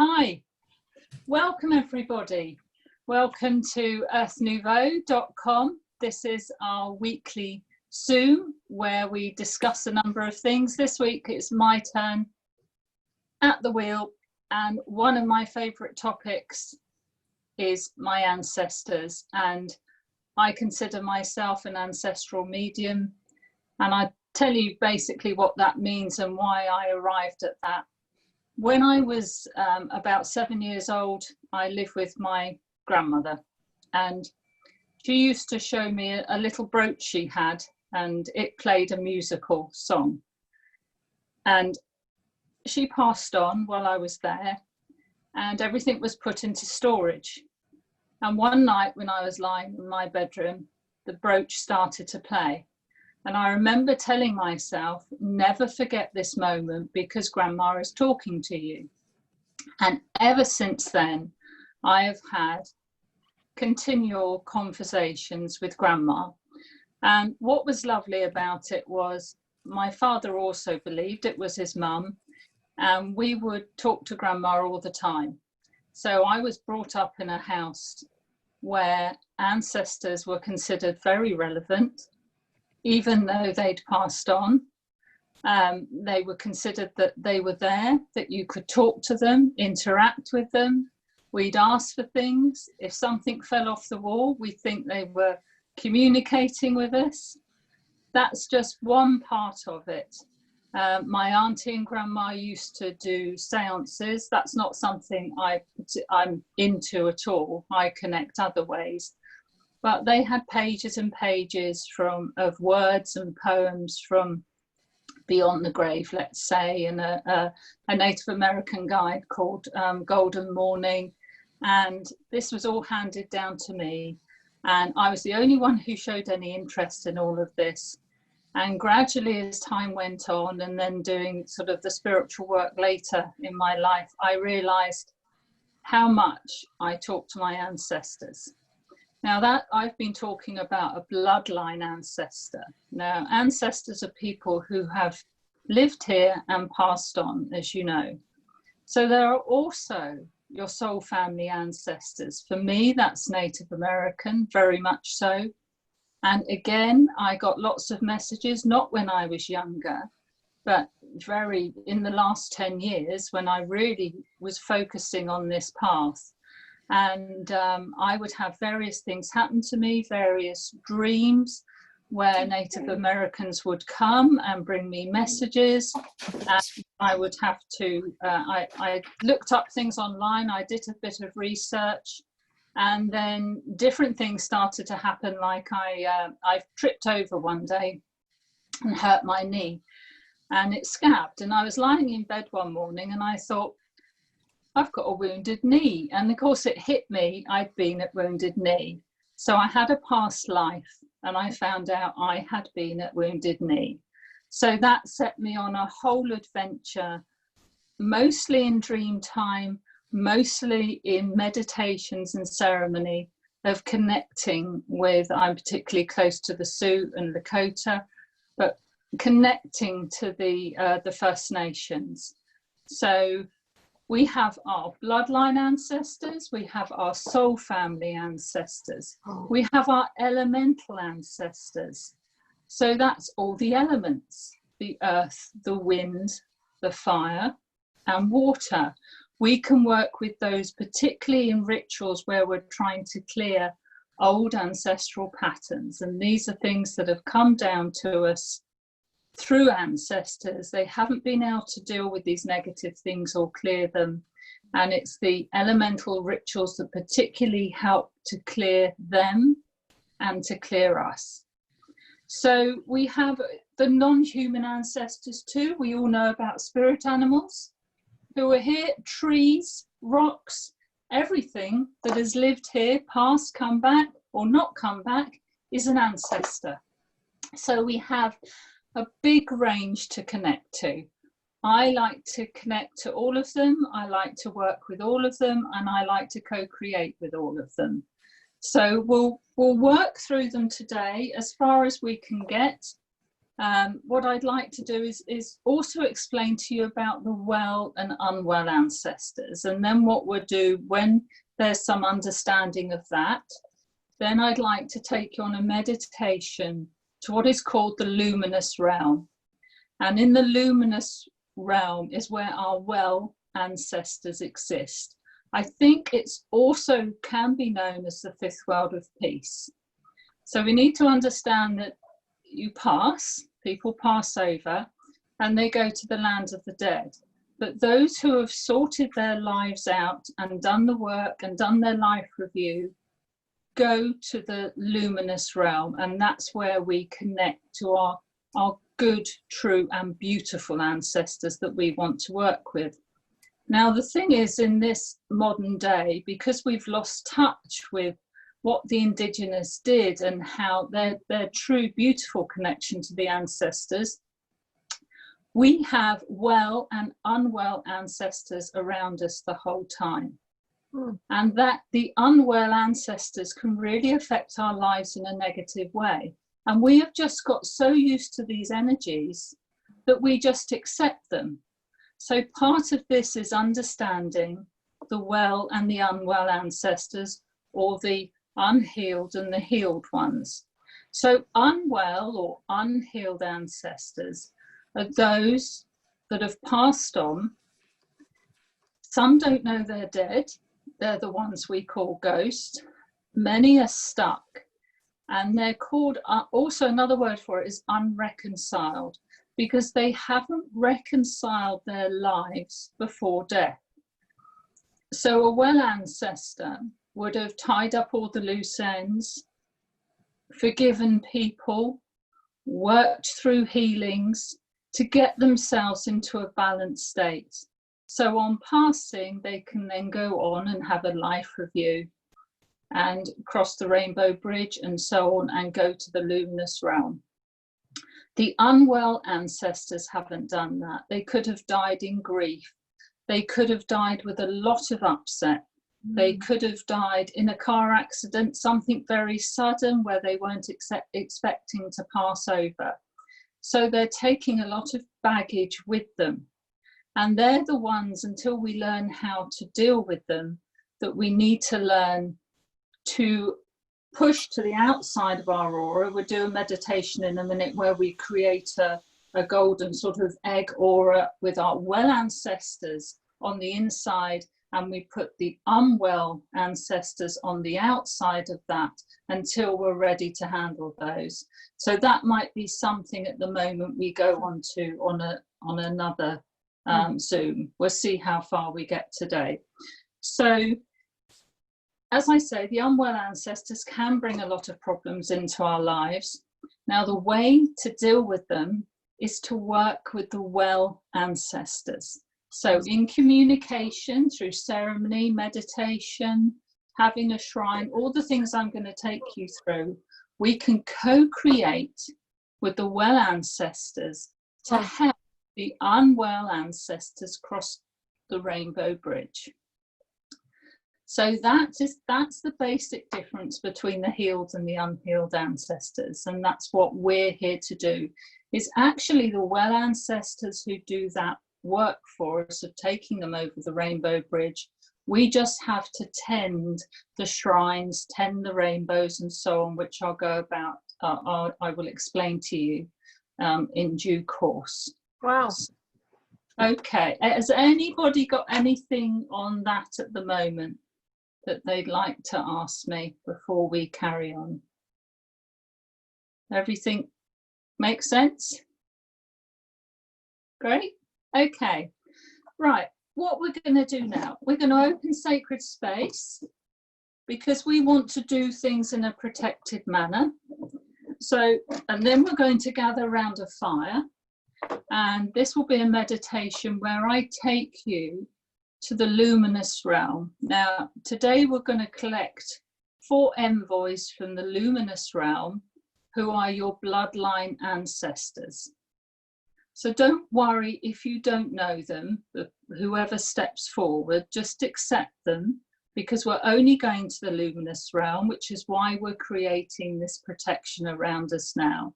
Hi, welcome everybody. Welcome to earthnouveau.com. This is our weekly Zoom where we discuss a number of things. This week it's my turn at the wheel, and one of my favourite topics is my ancestors, and I consider myself an ancestral medium, and I tell you basically what that means and why I arrived at that. When I was about 7 years old, I lived with my grandmother, and she used to show me a little brooch she had, and it played a musical song. And she passed on while I was there, and everything was put into storage. And one night when I was lying in my bedroom, the brooch started to play. And I remember telling myself, never forget this moment because Grandma is talking to you. And ever since then, I have had continual conversations with Grandma. And what was lovely about it was my father also believed it was his mum, and we would talk to Grandma all the time. So I was brought up in a house where ancestors were considered very relevant. Even though they'd passed on, they were considered that they were there, that you could talk to them, interact with them. We'd ask for things. If something fell off the wall, we think they were communicating with us. That's just one part of it. My auntie and grandma used to do seances. That's not something I'm into at all. I connect other ways. But they had pages and pages of words and poems from beyond the grave, let's say, and a Native American guide called Golden Morning. And this was all handed down to me. And I was the only one who showed any interest in all of this. And gradually, as time went on, and then doing sort of the spiritual work later in my life, I realized how much I talked to my ancestors. Now that I've been talking about a bloodline ancestor. Now, ancestors are people who have lived here and passed on, as you know. So there are also your soul family ancestors. For me, that's Native American, very much so. And again, I got lots of messages, not when I was younger, but very in the last 10 years when I really was focusing on this path. And I would have various things happen to me, various dreams where Native Americans would come and bring me messages. And I would have to, I looked up things online, I did a bit of research, and then different things started to happen. Like I tripped over one day and hurt my knee, and it scabbed. And I was lying in bed one morning and I thought, I've got a wounded knee. And of course it hit me, I'd been at Wounded Knee. So I had a past life and I found out I had been at Wounded Knee. So that set me on a whole adventure, mostly in dream time, mostly in meditations and ceremony of connecting with, I'm particularly close to the Sioux and Lakota, but connecting to the First Nations. So we have our bloodline ancestors, we have our soul family ancestors, we have our elemental ancestors. So that's all the elements, the earth, the wind, the fire, and water. We can work with those, particularly in rituals where we're trying to clear old ancestral patterns. And these are things that have come down to us through ancestors. They haven't been able to deal with these negative things or clear them. And it's the elemental rituals that particularly help to clear them and to clear us. So we have the non-human ancestors too. We all know about spirit animals who are here, trees, rocks, everything that has lived here, past, come back, or not come back, is an ancestor. So we have a big range to connect to. I like to connect to all of them. I like to work with all of them, and I like to co-create with all of them. So we'll work through them today as far as we can get. what I'd like to do is also explain to you about the well and unwell ancestors, and then what we'll do when there's some understanding of that, then I'd like to take you on a meditation to what is called the Luminous Realm. And in the Luminous Realm is where our well ancestors exist. I think it's also can be known as the fifth world of peace. So we need to understand that people pass over and they go to the land of the dead. But those who have sorted their lives out and done the work and done their life review go to the luminous realm, and that's where we connect to our good, true and beautiful ancestors that we want to work with. Now, the thing is, in this modern day, because we've lost touch with what the indigenous did and how their true, beautiful connection to the ancestors, we have well and unwell ancestors around us the whole time. And that the unwell ancestors can really affect our lives in a negative way. And we have just got so used to these energies that we just accept them. So part of this is understanding the well and the unwell ancestors, or the unhealed and the healed ones. So unwell or unhealed ancestors are those that have passed on. Some don't know they're dead. They're the ones we call ghosts. Many are stuck. And they're called, also another word for it is unreconciled, because they haven't reconciled their lives before death. So a well ancestor would have tied up all the loose ends, forgiven people, worked through healings to get themselves into a balanced state. So on passing, they can then go on and have a life review and cross the rainbow bridge and so on and go to the luminous realm. The unwell ancestors haven't done that. They could have died in grief. They could have died with a lot of upset. They could have died in a car accident, something very sudden where they weren't expecting to pass over. So they're taking a lot of baggage with them. And they're the ones, until we learn how to deal with them, that we need to learn to push to the outside of our aura. We'll do a meditation in a minute where we create a golden sort of egg aura with our well ancestors on the inside, and we put the unwell ancestors on the outside of that until we're ready to handle those. So that might be something at the moment we go on to on another Zoom. We'll see how far we get today. So as I say, the unwell ancestors can bring a lot of problems into our lives. Now, the way to deal with them is to work with the well ancestors. So in communication, through ceremony, meditation, having a shrine, all the things I'm going to take you through, we can co-create with the well ancestors to help the unwell ancestors cross the rainbow bridge. So that's the basic difference between the healed and the unhealed ancestors. And that's what we're here to do. It's actually the well ancestors who do that work for us of taking them over the rainbow bridge. We just have to tend the shrines, tend the rainbows and so on, which I'll go about, I will explain to you in due course. Wow. Okay, has anybody got anything on that at the moment that they'd like to ask me before we carry on? Everything makes sense? Great. Okay, right, what we're going to do now, we're going to open sacred space because we want to do things in a protected manner. So, and then we're going to gather around a fire, and this will be a meditation where I take you to the luminous realm. Now, today we're going to collect 4 envoys from the luminous realm who are your bloodline ancestors. So don't worry if you don't know them, whoever steps forward, just accept them, because we're only going to the luminous realm, which is why we're creating this protection around us now.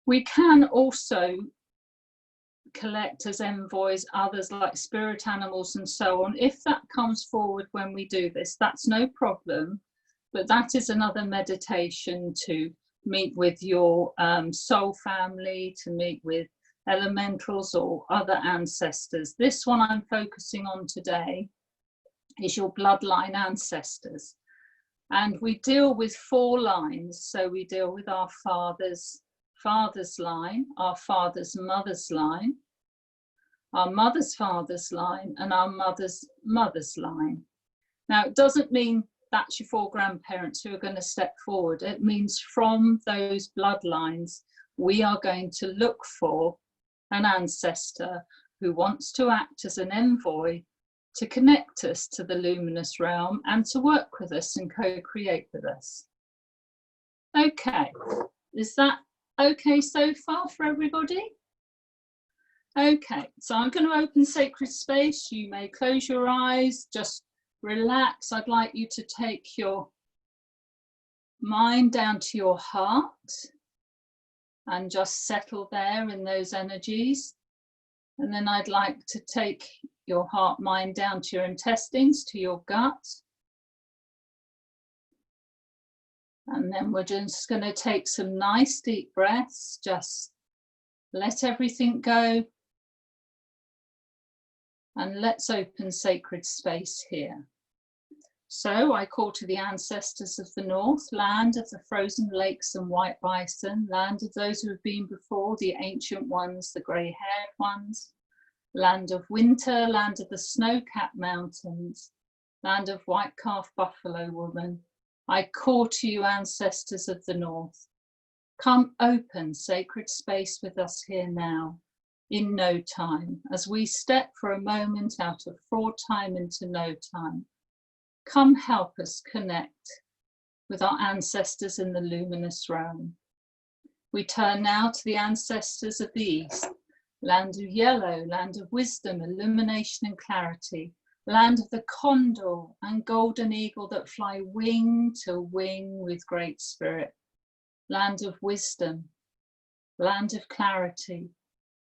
We can also collect as envoys others like spirit animals and so on. If that comes forward when we do this, that's no problem, but that is another meditation to meet with your soul family, to meet with elementals or other ancestors. This one I'm focusing on today is your bloodline ancestors. And we deal with 4 lines. So we deal with our father's line, our father's mother's line, our mother's father's line, and our mother's mother's line. Now, it doesn't mean that's your 4 grandparents who are going to step forward. It means from those bloodlines, we are going to look for an ancestor who wants to act as an envoy to connect us to the luminous realm and to work with us and co-create with us. Okay, is that okay so far for everybody? Okay, so I'm going to open sacred space. You may close your eyes, just relax. I'd like you to take your mind down to your heart and just settle there in those energies. And then I'd like to take your heart mind down to your intestines, to your gut. And then we're just going to take some nice deep breaths. Just let everything go. And let's open sacred space here. So I call to the ancestors of the north, land of the frozen lakes and white bison, land of those who have been before, the ancient ones, the grey-haired ones, land of winter, land of the snow-capped mountains, land of white calf buffalo woman. I call to you, ancestors of the north. Come open sacred space with us here now, in no time, as we step for a moment out of fraud time into no time. Come help us connect with our ancestors in the luminous realm. We turn now to the ancestors of the east, land of yellow, land of wisdom, illumination and clarity, land of the condor and golden eagle that fly wing to wing with great spirit, land of wisdom, land of clarity.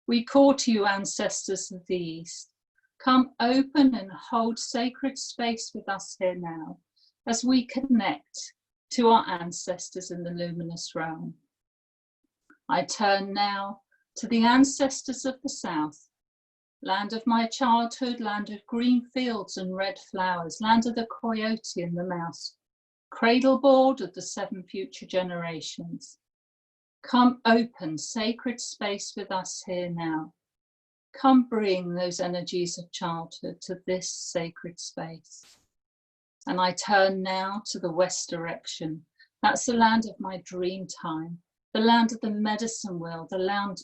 We call to you, ancestors of the east. Come open and hold sacred space with us here now as we connect to our ancestors in the luminous realm. I turn now to the ancestors of the south, land of my childhood, land of green fields and red flowers, land of the coyote and the mouse, cradle board of the 7 future generations. Come open sacred space with us here now. Come bring those energies of childhood to this sacred space. And I turn now to the west direction. That's the land of my dream time, the land of the medicine wheel, the land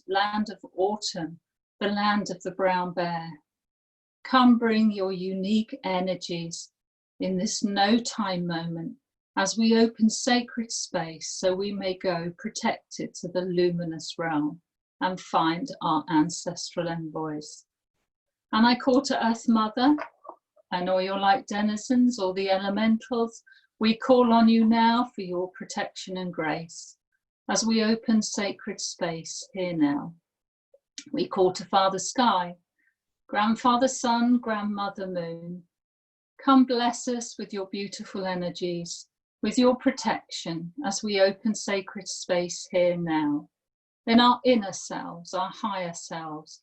of autumn, the land of the brown bear. Come bring your unique energies in this no time moment as we open sacred space so we may go protected to the luminous realm and find our ancestral envoys. And I call to Earth Mother and all your light denizens, all the elementals. We call on you now for your protection and grace as we open sacred space here now. We call to Father Sky, Grandfather Sun, Grandmother Moon. Come bless us with your beautiful energies, with your protection as we open sacred space here now. In our inner selves, our higher selves,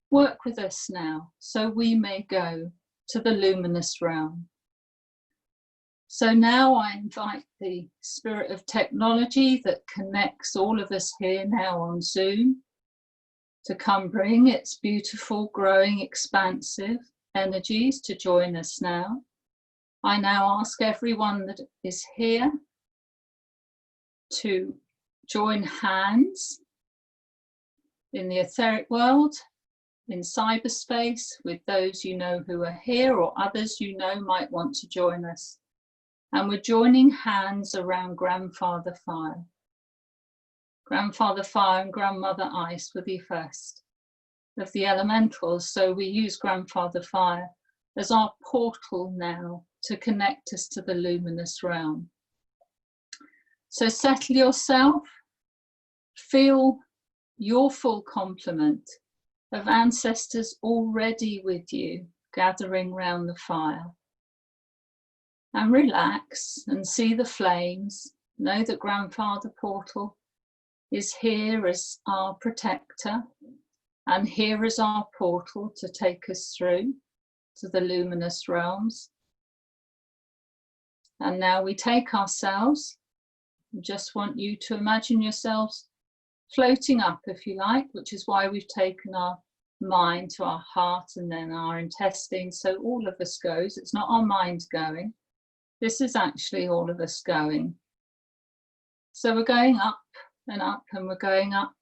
work with us now so we may go to the luminous realm. So now I invite the spirit of technology that connects all of us here now on Zoom to come bring its beautiful, growing, expansive energies to join us now. I now ask everyone that is here to join hands in the etheric world, in cyberspace, with those you know who are here or others you know might want to join us. And we're joining hands around Grandfather Fire. Grandfather Fire and Grandmother Ice were the first of the elementals, so we use Grandfather Fire as our portal now to connect us to the luminous realm. So settle yourself, feel your full complement of ancestors already with you, gathering round the fire. And relax and see the flames. Know that Grandfather Portal is here as our protector, and here is our portal to take us through to the luminous realms. And now we take ourselves. I just want you to imagine yourselves floating up, if you like, which is why we've taken our mind to our heart and then our intestines. So all of us goes. It's not our mind going. This is actually all of us going. So we're going up and up, and we're going up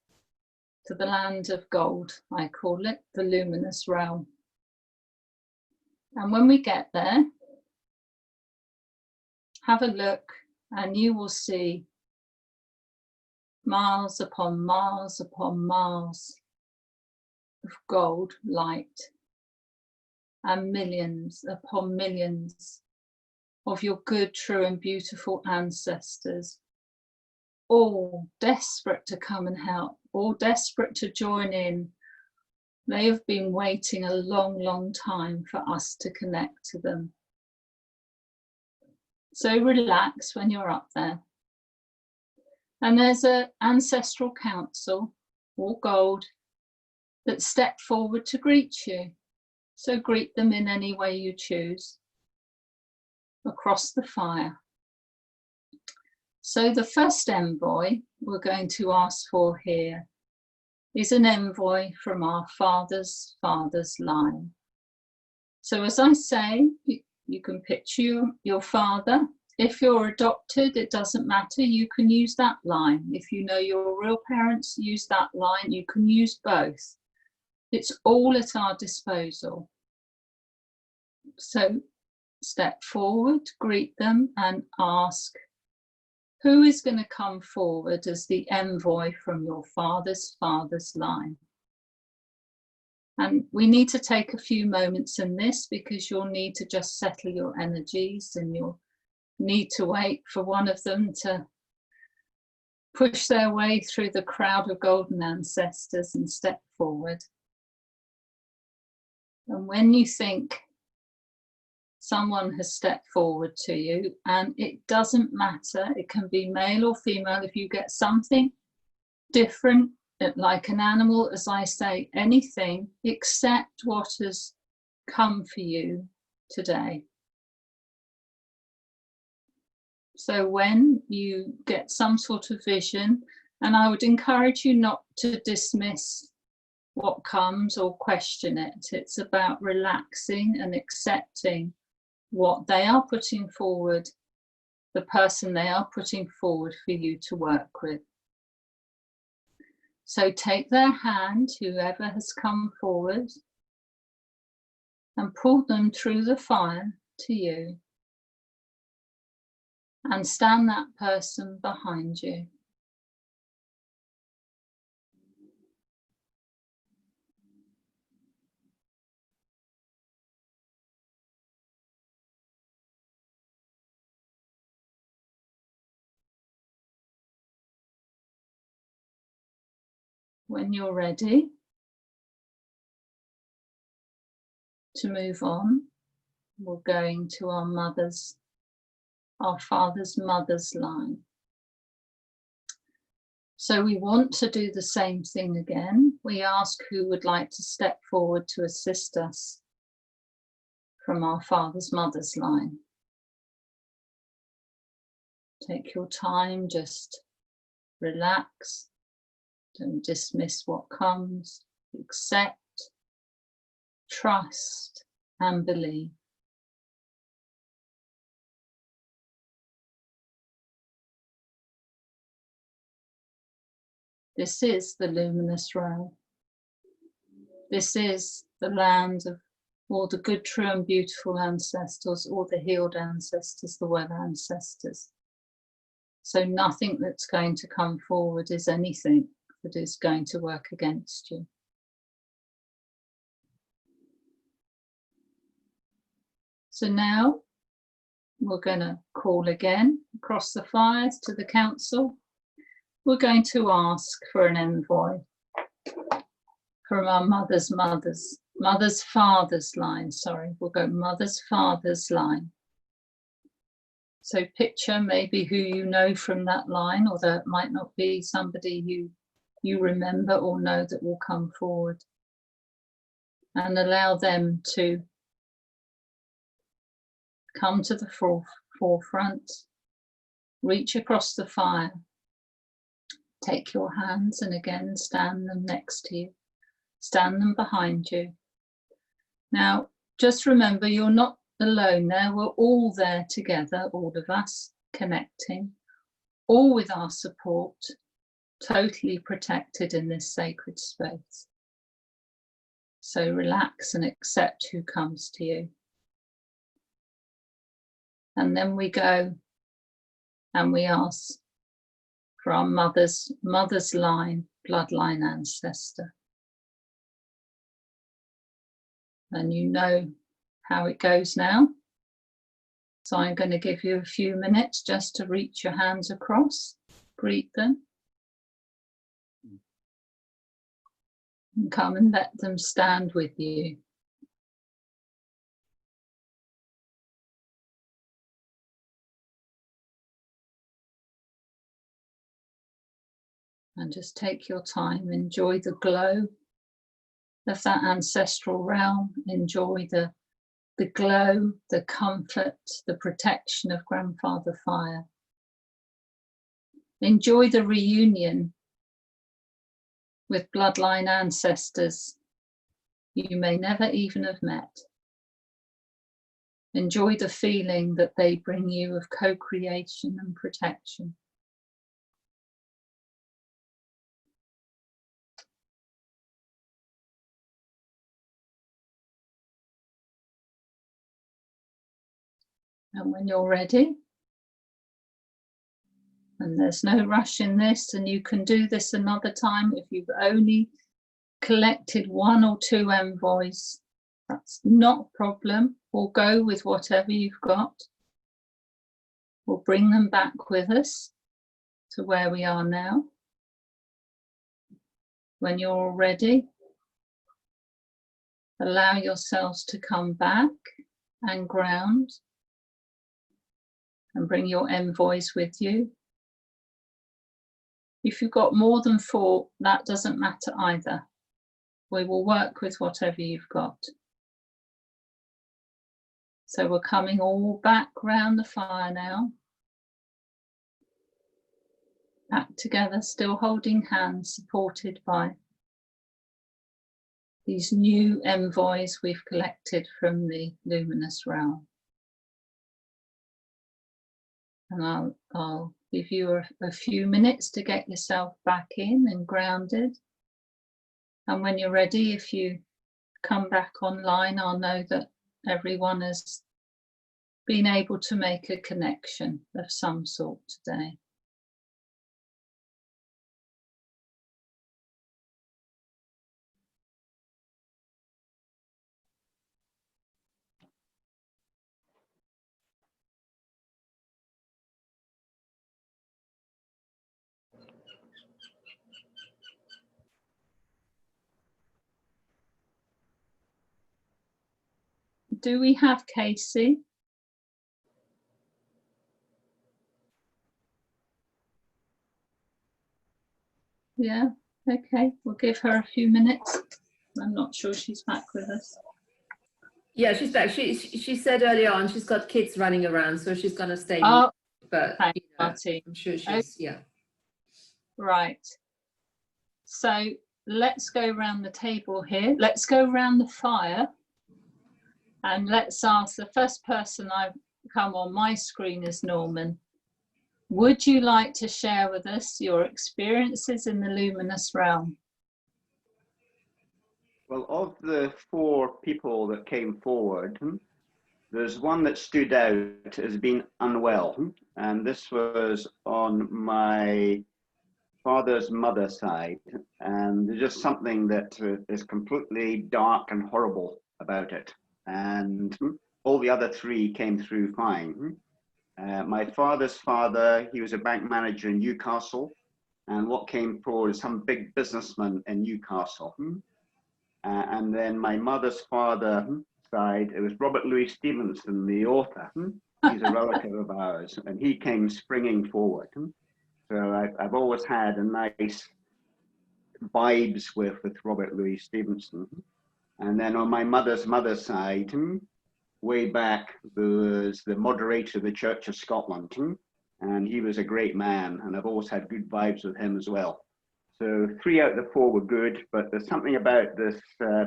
to the land of gold, I call it, the luminous realm. And when we get there, have a look and you will see miles upon miles upon miles of gold light, and millions upon millions of your good, true and beautiful ancestors, all desperate to come and help, all desperate to join in. They have been waiting a long, long time for us to connect to them. So relax when you're up there. And there's an ancestral council, all gold, that step forward to greet you. So greet them in any way you choose, across the fire. So the first envoy we're going to ask for here is an envoy from our father's line. So as I say, you can picture your father. If you're adopted, it doesn't matter, you can use that line. If you know your real parents, use that line. You can use both. It's all at our disposal. So step forward, greet them and ask, who is going to come forward as the envoy from your father's line? And we need to take a few moments in this because you'll need to just settle your energies, and you'll need to wait for one of them to push their way through the crowd of golden ancestors and step forward. And when you think someone has stepped forward to you, and it doesn't matter, it can be male or female, if you get something different, like an animal, as I say, anything, accept what has come for you today. So when you get some sort of vision, and I would encourage you not to dismiss what comes or question it. It's about relaxing and accepting what they are putting forward, the person they are putting forward for you to work with. So take their hand, whoever has come forward, and pull them through the fire to you, and stand that person behind you. When you're ready to move on, we're going to our father's mother's line. So we want to do the same thing again. We ask who would like to step forward to assist us from our father's mother's line. Take your time, just relax, don't dismiss what comes, accept, trust and believe. This is the luminous realm. This is the land of all the good, true and beautiful ancestors, all the healed ancestors, the well ancestors. So nothing that's going to come forward is anything that is going to work against you. So now we're going to call again across the fires to the council. We're going to ask for an envoy. from our mother's father's line, sorry, we'll go mother's father's line. So picture maybe who you know from that line, although it might not be somebody you remember or know that will come forward. And allow them to come to the forefront, reach across the fire, take your hands and again stand them next to you, stand them behind you. Now, just remember you're not alone there, we're all there together, all of us connecting, all with our support, totally protected in this sacred space. So relax and accept who comes to you. And then we go and we ask for our mother's line, bloodline ancestor. And you know how it goes now. So I'm going to give you a few minutes just to reach your hands across, greet them, and come and let them stand with you. And just take your time, enjoy the glow of that ancestral realm, enjoy the glow, the comfort, the protection of Grandfather Fire. Enjoy the reunion with bloodline ancestors you may never even have met. Enjoy the feeling that they bring you of co-creation and protection. And when you're ready, and there's no rush in this, and you can do this another time if you've only collected 1 or 2 envoys, that's not a problem. We'll go with whatever you've got. We'll bring them back with us to where we are now. When you're all ready, allow yourselves to come back and ground. And bring your envoys with you. If you've got more than 4, that doesn't matter either. We will work with whatever you've got. So we're coming all back round the fire now. Back together, still holding hands, supported by these new envoys we've collected from the Luminous Realm. And I'll give you a few minutes to get yourself back in and grounded. And when you're ready, if you come back online, I'll know that everyone has been able to make a connection of some sort today. Do we have Casey? Yeah, okay, we'll give her a few minutes. I'm not sure she's back with us. Yeah, she's back. She said earlier on she's got kids running around, so she's going to stay. Oh, but thanks, you know, Marty. I'm sure she's, okay. Yeah. Right. So let's go around the table here. Let's go around the fire. And let's ask the first person I've come on my screen is Norman. Would you like to share with us your experiences in the Luminous Realm? Well, of the 4 people that came forward, there's one that stood out as being unwell. And this was on my father's mother's side. And there's just something that is completely dark and horrible about it. And all the other 3 came through fine. My father's father, he was a bank manager in Newcastle. And what came forward is some big businessman in Newcastle. And then my mother's father side, it was Robert Louis Stevenson, the author. He's a relative of ours, and he came springing forward. So I've always had a nice vibes with Robert Louis Stevenson. And then on my mother's side, way back, there was the moderator of the Church of Scotland, and he was a great man, and I've always had good vibes with him as well. So 3 out of the 4 were good, but there's something about this,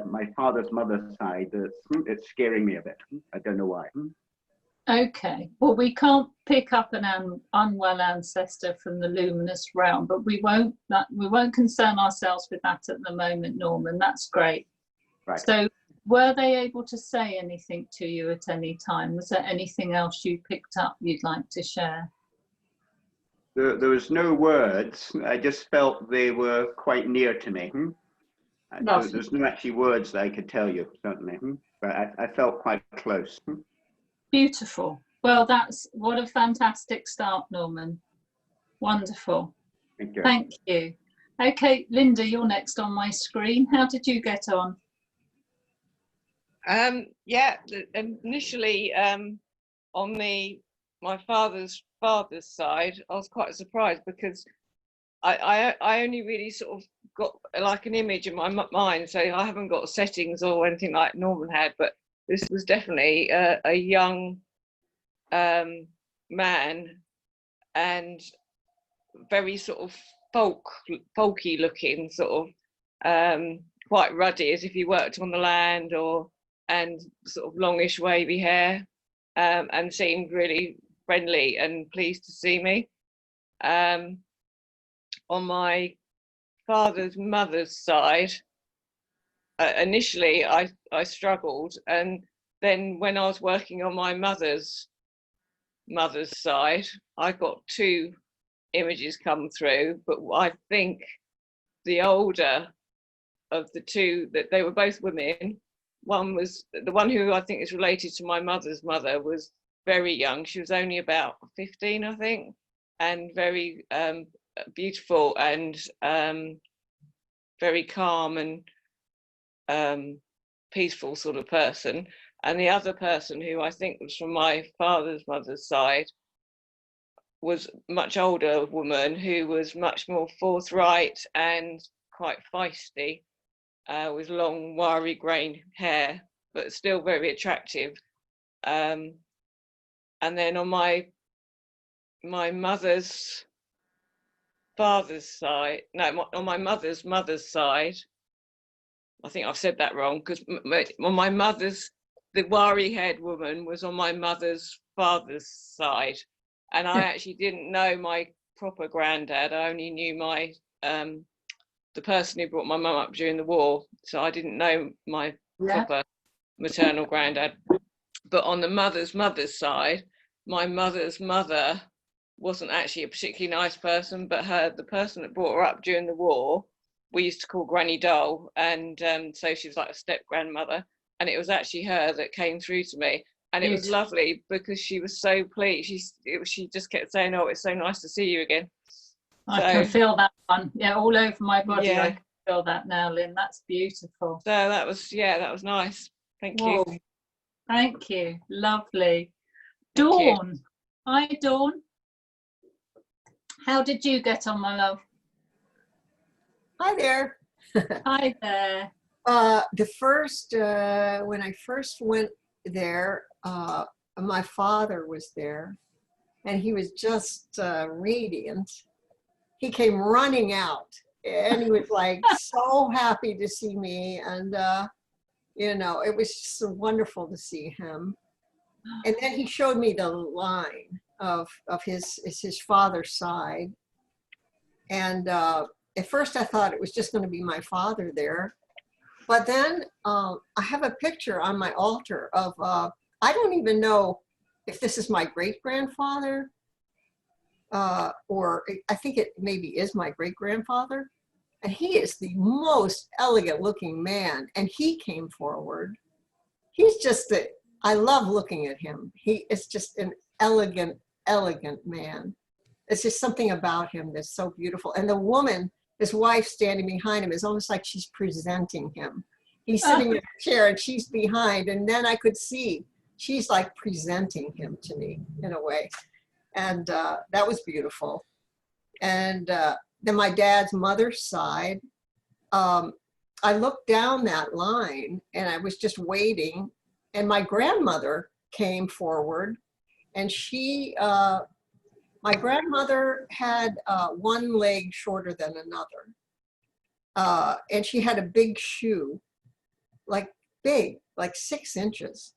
my father's mother's side, that's it's scaring me a bit. I don't know why. Okay, well, we can't pick up an unwell ancestor from the luminous realm, but we won't concern ourselves with that at the moment, Norman. That's great. Right. So were they able to say anything to you at any time? Was there anything else you picked up you'd like to share? There was no words. I just felt they were quite near to me. There's no actually words that I could tell you, certainly, but I felt quite close. Beautiful. Well, what a fantastic start, Norman. Wonderful. Thank you. Thank you. Okay, Linda, you're next on my screen. How did you get on? Yeah, initially on my father's side, I was quite surprised because I only really sort of got like an image in my mind, so I haven't got settings or anything like Norman had, but this was definitely a young man and very sort of folky looking, sort of quite ruddy, as if he worked on the land, and sort of longish wavy hair, and seemed really friendly and pleased to see me. On my father's mother's side, initially I struggled, and then when I was working on my mother's side, I got 2 images come through, but I think the older of the 2, that they were both women. One was the one who I think is related to my mother's mother, was very young. She was only about 15, I think, and very beautiful and very calm and peaceful sort of person. And the other person, who I think was from my father's mother's side, was a much older woman who was much more forthright and quite feisty, with long wiry grey hair, but still very attractive. And then on my mother's father's side, no, on my mother's side, I think I've said that wrong, because on my mother's, the wiry haired woman was on my mother's father's side, and I actually didn't know my proper granddad. I only knew my the person who brought my mum up during the war, so I didn't know my proper maternal granddad. But on the mother's side, my mother's mother wasn't actually a particularly nice person, but the person that brought her up during the war, we used to call Granny Doll, and so she was like a step grandmother, and it was actually her that came through to me, and it was lovely because she was so pleased. She just kept saying, "Oh, it's so nice to see you again." I can feel that one. Yeah, all over my body. Yeah. I can feel that now, Lynn. That's beautiful. So that was nice. Thank you. Thank you. Lovely. Dawn. Hi, Dawn. How did you get on, my love? Hi there. Hi there. When I first went there, my father was there, and he was just radiant. He came running out, and he was like so happy to see me, and it was just so wonderful to see him. And then he showed me the line of his father's side, and at first I thought it was just going to be my father there, but then I have a picture on my altar of I don't even know if this is my great-grandfather, or I think it maybe is my great-grandfather, and he is the most elegant looking man, and he came forward. He's just I love looking at him. He is just an elegant man. It's just something about him that's so beautiful. And the woman, his wife standing behind him, is almost like she's presenting him. He's sitting in a chair and she's behind, and then I could see she's like presenting him to me in a way. And that was beautiful. And then my dad's mother's side, I looked down that line and I was just waiting, and my grandmother came forward, and she, my grandmother had one leg shorter than another. And she had a big shoe, like big, like 6 inches.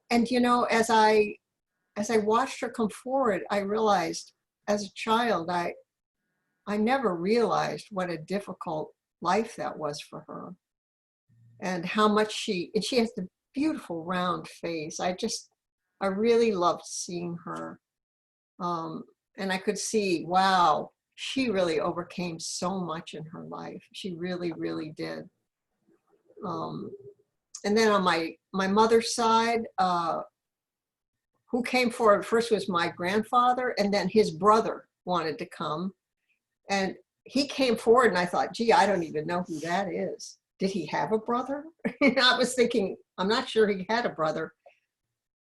And, you know, as I watched her come forward, I realized as a child, I never realized what a difficult life that was for her, and how much and she has the beautiful round face. I really loved seeing her. And I could see, wow, she really overcame so much in her life. She really, really did. And then on my mother's side, who came forward first was my grandfather, and then his brother wanted to come. And he came forward, and I thought, gee, I don't even know who that is. Did he have a brother? I was thinking, I'm not sure he had a brother.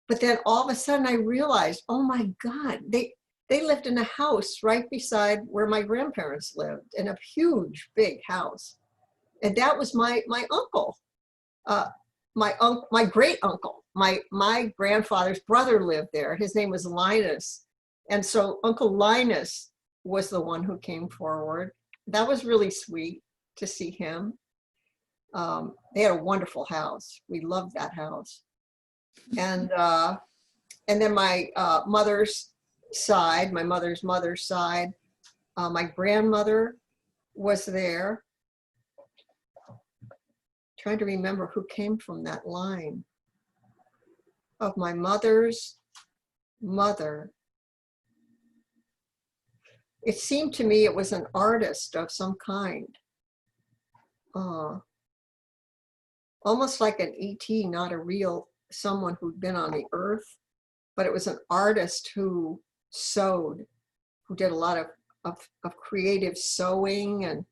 But then all of a sudden I realized, oh my God, they lived in a house right beside where my grandparents lived, in a huge, big house. And that was my uncle, my great uncle. My grandfather's brother lived there. His name was Linus. And so Uncle Linus was the one who came forward. That was really sweet to see him. They had a wonderful house. We loved that house. And then my mother's side, my mother's side, my grandmother was there. Trying to remember who came from that line of my mother's mother. It seemed to me it was an artist of some kind. Almost like an ET, not a real someone who'd been on the earth, but it was an artist who sewed, who did a lot of creative sewing. And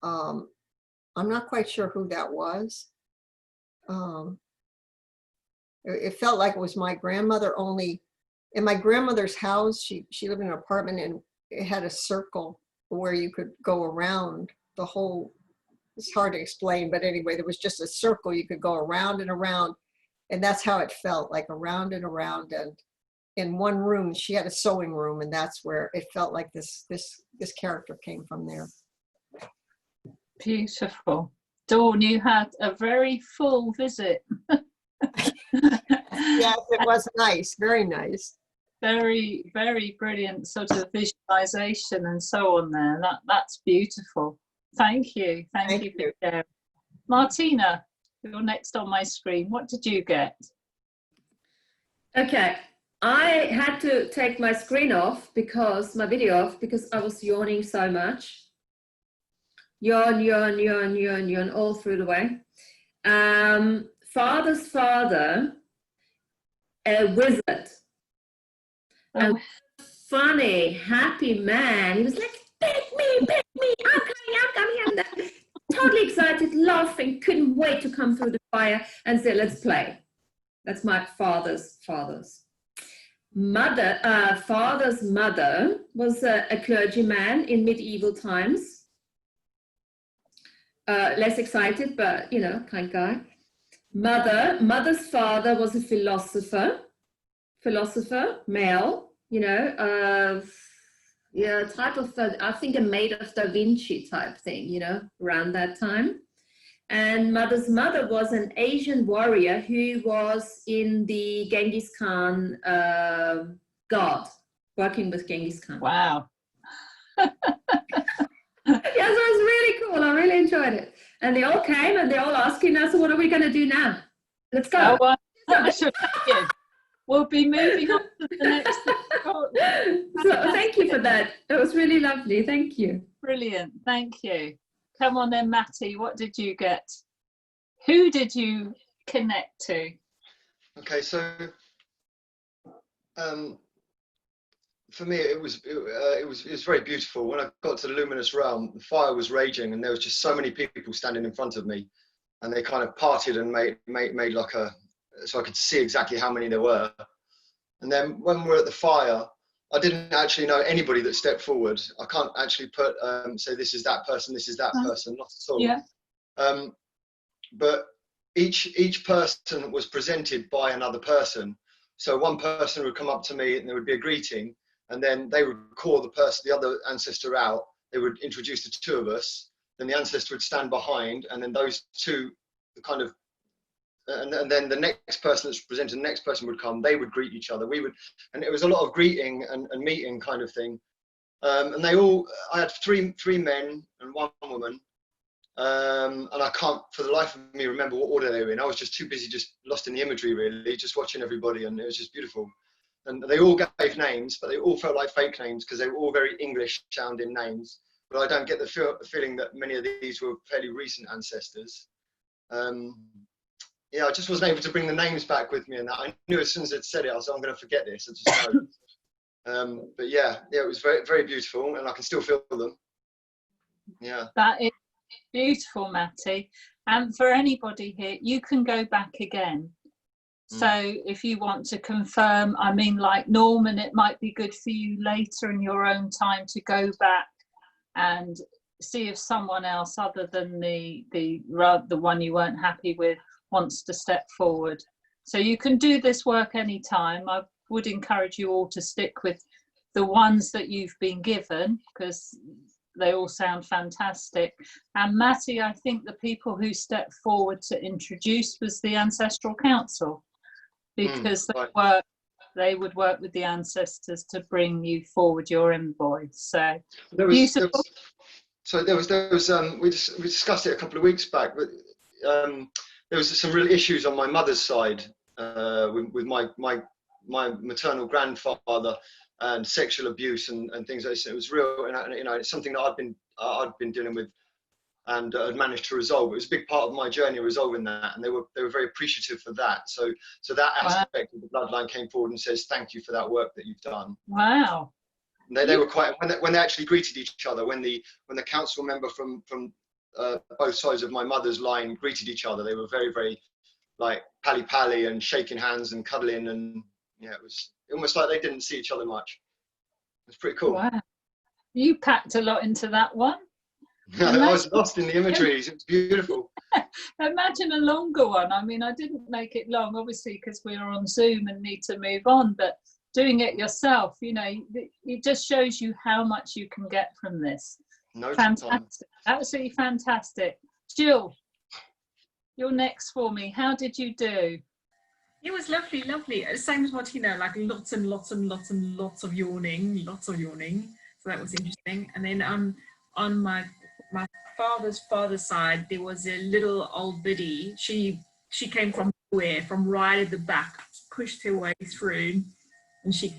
I'm not quite sure who that was. It felt like it was my grandmother, only in my grandmother's house, she lived in an apartment, and it had a circle where you could go around the whole, it's hard to explain, but anyway, there was just a circle you could go around and around, and that's how it felt, like around and around. And in one room, she had a sewing room, and that's where it felt like this character came from there. Beautiful. Dawn, you had a very full visit. Yes, it was nice, very nice. Very, very brilliant sort of visualization and so on there. That's beautiful. Thank you. Thank you for sharing. Martina, you're next on my screen. What did you get? Okay, I had to take my screen off, because my video off, because I was yawning so much. Yawn all through the way. Father's father, a wizard. A funny, happy man. He was like, pick me, I'm coming. And totally excited, laughing, couldn't wait to come through the fire and say, let's play. That's my father's mother. Father's mother was a clergyman in medieval times. Less excited, but you know, kind guy. Mother's father was a philosopher, male, you know, type of, I think a maid of Da Vinci type thing, you know, around that time. And mother's mother was an Asian warrior who was in the Genghis Khan guard, working with Genghis Khan. Wow. Yeah, so it was really cool. I really enjoyed it. And they all came and they all asked me, now, so what are we going to do now? Let's go. Oh, well, I should thank you. We'll be moving on to the next. So thank you for that. It was really lovely. Thank you. Brilliant. Thank you. Come on then, Matty. What did you get? Who did you connect to? Okay, so for me, it was very beautiful. When I got to the Luminous Realm, the fire was raging, and there was just so many people standing in front of me. and they kind of parted and made like so I could see exactly how many there were. And then when we were at the fire, I didn't actually know anybody that stepped forward. I can't actually put say this is that person, this is that person, not at all. Yeah. But each person was presented by another person. So one person would come up to me and there would be a greeting, and then they would call the other ancestor out. They would introduce the two of us. Then the ancestor would stand behind, and then those two kind of, and then the next person that's presented, the next person would come. They would greet each other. We would, and it was a lot of greeting and meeting kind of thing. And I had three men and one woman. And I can't for the life of me remember what order they were in. I was just too busy, just lost in the imagery really, just watching everybody, and it was just beautiful. And they all gave names, but they all felt like fake names because they were all very English sounding names. But I don't get the feeling that many of these were fairly recent ancestors. Yeah, I just wasn't able to bring the names back with me, and that I knew as soon as I'd said it, I was like, I'm going to forget this. I just know. But yeah, it was very, very beautiful, and I can still feel them. Yeah. That is beautiful, Matty. And for anybody here, you can go back again. So if you want to confirm, I mean, like Norman, it might be good for you later in your own time to go back and see if someone else other than the one you weren't happy with wants to step forward. So you can do this work anytime. I would encourage you all to stick with the ones that you've been given, because they all sound fantastic. And Matty, I think the people who stepped forward to introduce was the Ancestral Council, because they would work with the ancestors to bring you forward your envoy. So beautiful. There was we discussed it a couple of weeks back, but there was some real issues on my mother's side with my maternal grandfather and sexual abuse and things like this. It was real, and you know, it's something that I'd been dealing with and had managed to resolve. It was a big part of my journey resolving that, and they were very appreciative for that. So that aspect of the bloodline came forward and says thank you for that work that you've done. Wow. They were quite, when they actually greeted each other, when the council member from both sides of my mother's line greeted each other, they were very, very like pally and shaking hands and cuddling, and yeah, it was almost like they didn't see each other much. It was pretty cool. Wow. You packed a lot into that one. I was lost in the imageries. It was beautiful. Imagine a longer one. I mean, I didn't make it long, obviously, because we are on Zoom and need to move on, but doing it yourself, you know, it just shows you how much you can get from this. No, fantastic. Absolutely fantastic. Jill, you're next for me. How did you do? It was lovely, lovely. Same as Martina, like lots and lots and lots and lots of yawning, So that was interesting. And then on my father's side, there was a little old biddy. She came from nowhere, from right at the back, pushed her way through, and she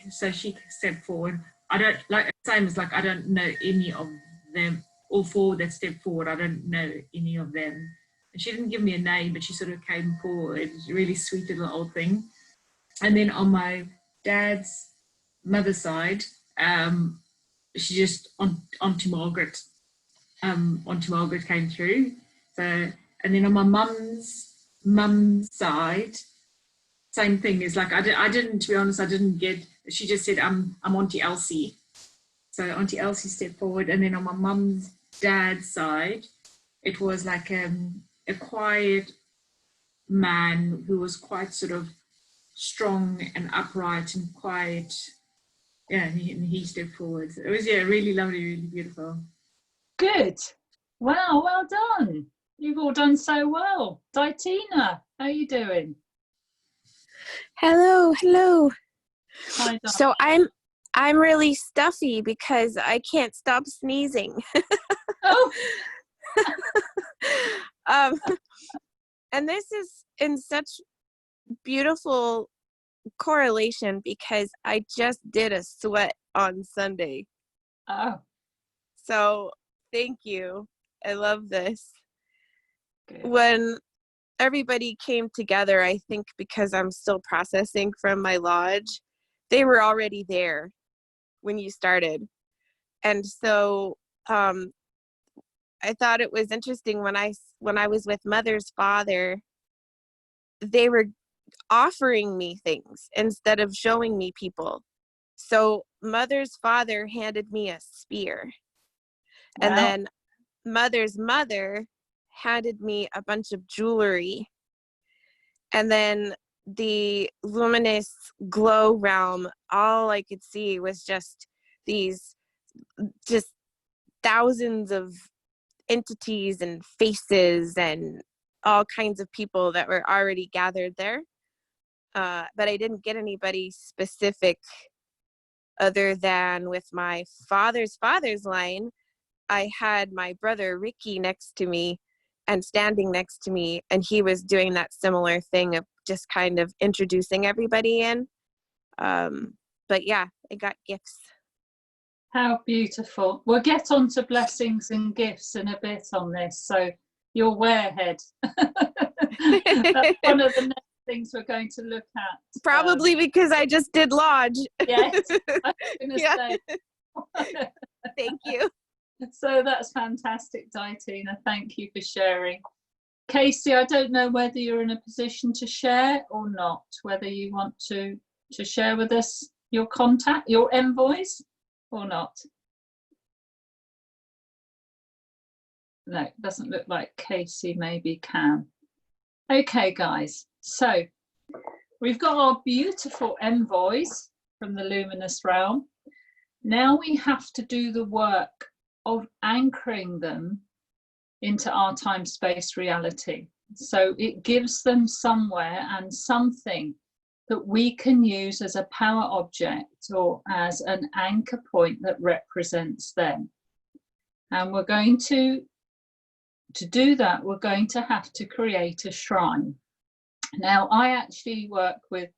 stepped forward. I don't like, same as like, I don't know any of them, all four that stepped forward. I don't know any of them. And she didn't give me a name, but she sort of came forward. It was a really sweet little old thing. And then on my dad's mother's side, she just Auntie Margaret came through. So, and then on my mum's side, same thing. Is like I didn't, to be honest, I didn't get. She just said I'm Auntie Elsie. So Auntie Elsie stepped forward, and then on my dad's side, it was like a quiet man who was quite sort of strong and upright and quiet. Yeah, and he stepped forward. So it was really lovely, really beautiful. Good. Wow, well done. You've all done so well. Ditina, how are you doing? Hello. Hi, Di. So I'm really stuffy because I can't stop sneezing. Oh. And this is in such beautiful correlation because I just did a sweat on Sunday. Oh. So thank you. I love this. Good. When everybody came together, I think because I'm still processing from my lodge, they were already there when you started. And so I I thought it was interesting when I was with Mother's father, they were offering me things instead of showing me people. So Mother's father handed me a spear. Wow. And then Mother's mother handed me a bunch of jewelry. And then the luminous glow realm, all I could see was just thousands of entities and faces and all kinds of people that were already gathered there. But I didn't get anybody specific other than with my father's line. I had my brother Ricky next to me and standing next to me, and he was doing that similar thing of just kind of introducing everybody in. But yeah, I got gifts. How beautiful. We'll get on to blessings and gifts in a bit on this, so you're way ahead. That's one of the next things we're going to look at. Probably because I just did Lodge. Yes, I was going to say. Thank you. So that's fantastic, Ditina. Thank you for sharing. Casey, I don't know whether you're in a position to share or not, whether you want to share with us your contact, your envoys or not. No, it doesn't look like Casey maybe can. Okay, guys, so we've got our beautiful envoys from the Luminous Realm. Now we have to do the work of anchoring them into our time-space reality. So it gives them somewhere and something that we can use as a power object or as an anchor point that represents them. And we're going to do that, we're going to have to create a shrine. Now, I actually work with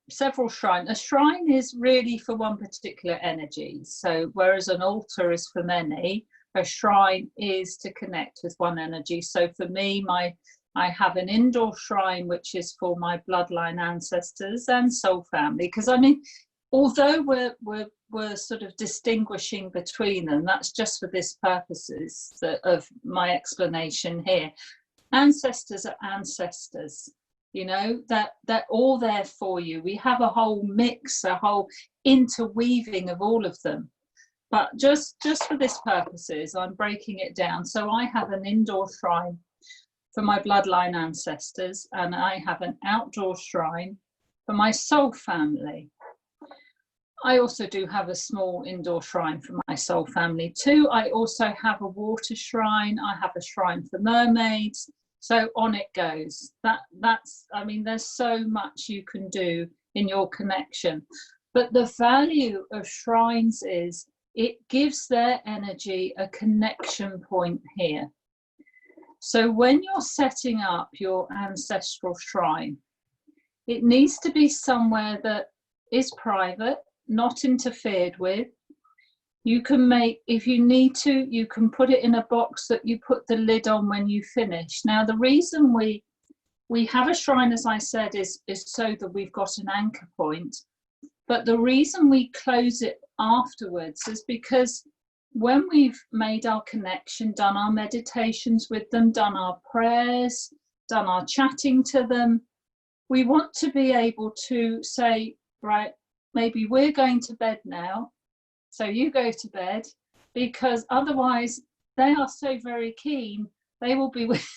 several shrines. A shrine is really for one particular energy. So whereas an altar is for many, a shrine is to connect with one energy. So for me, I have an indoor shrine, which is for my bloodline ancestors and soul family. Because I mean, although we're sort of distinguishing between them, that's just for this purposes of my explanation here. Ancestors are ancestors. You know, that they're all there for you. We have a whole mix, a whole interweaving of all of them. But just for this purposes, I'm breaking it down. So I have an indoor shrine for my bloodline ancestors, and I have an outdoor shrine for my soul family. I also do have a small indoor shrine for my soul family too. I also have a water shrine. I have a shrine for mermaids. So on it goes. That's, I mean, there's so much you can do in your connection. But the value of shrines is it gives their energy a connection point here. So when you're setting up your ancestral shrine, it needs to be somewhere that is private, not interfered with. You can make, if you need to, you can put it in a box that you put the lid on when you finish. Now, the reason we have a shrine, as I said, is so that we've got an anchor point. But the reason we close it afterwards is because when we've made our connection, done our meditations with them, done our prayers, done our chatting to them, we want to be able to say, right, maybe we're going to bed now. So you go to bed, because otherwise they are so very keen. They will be with,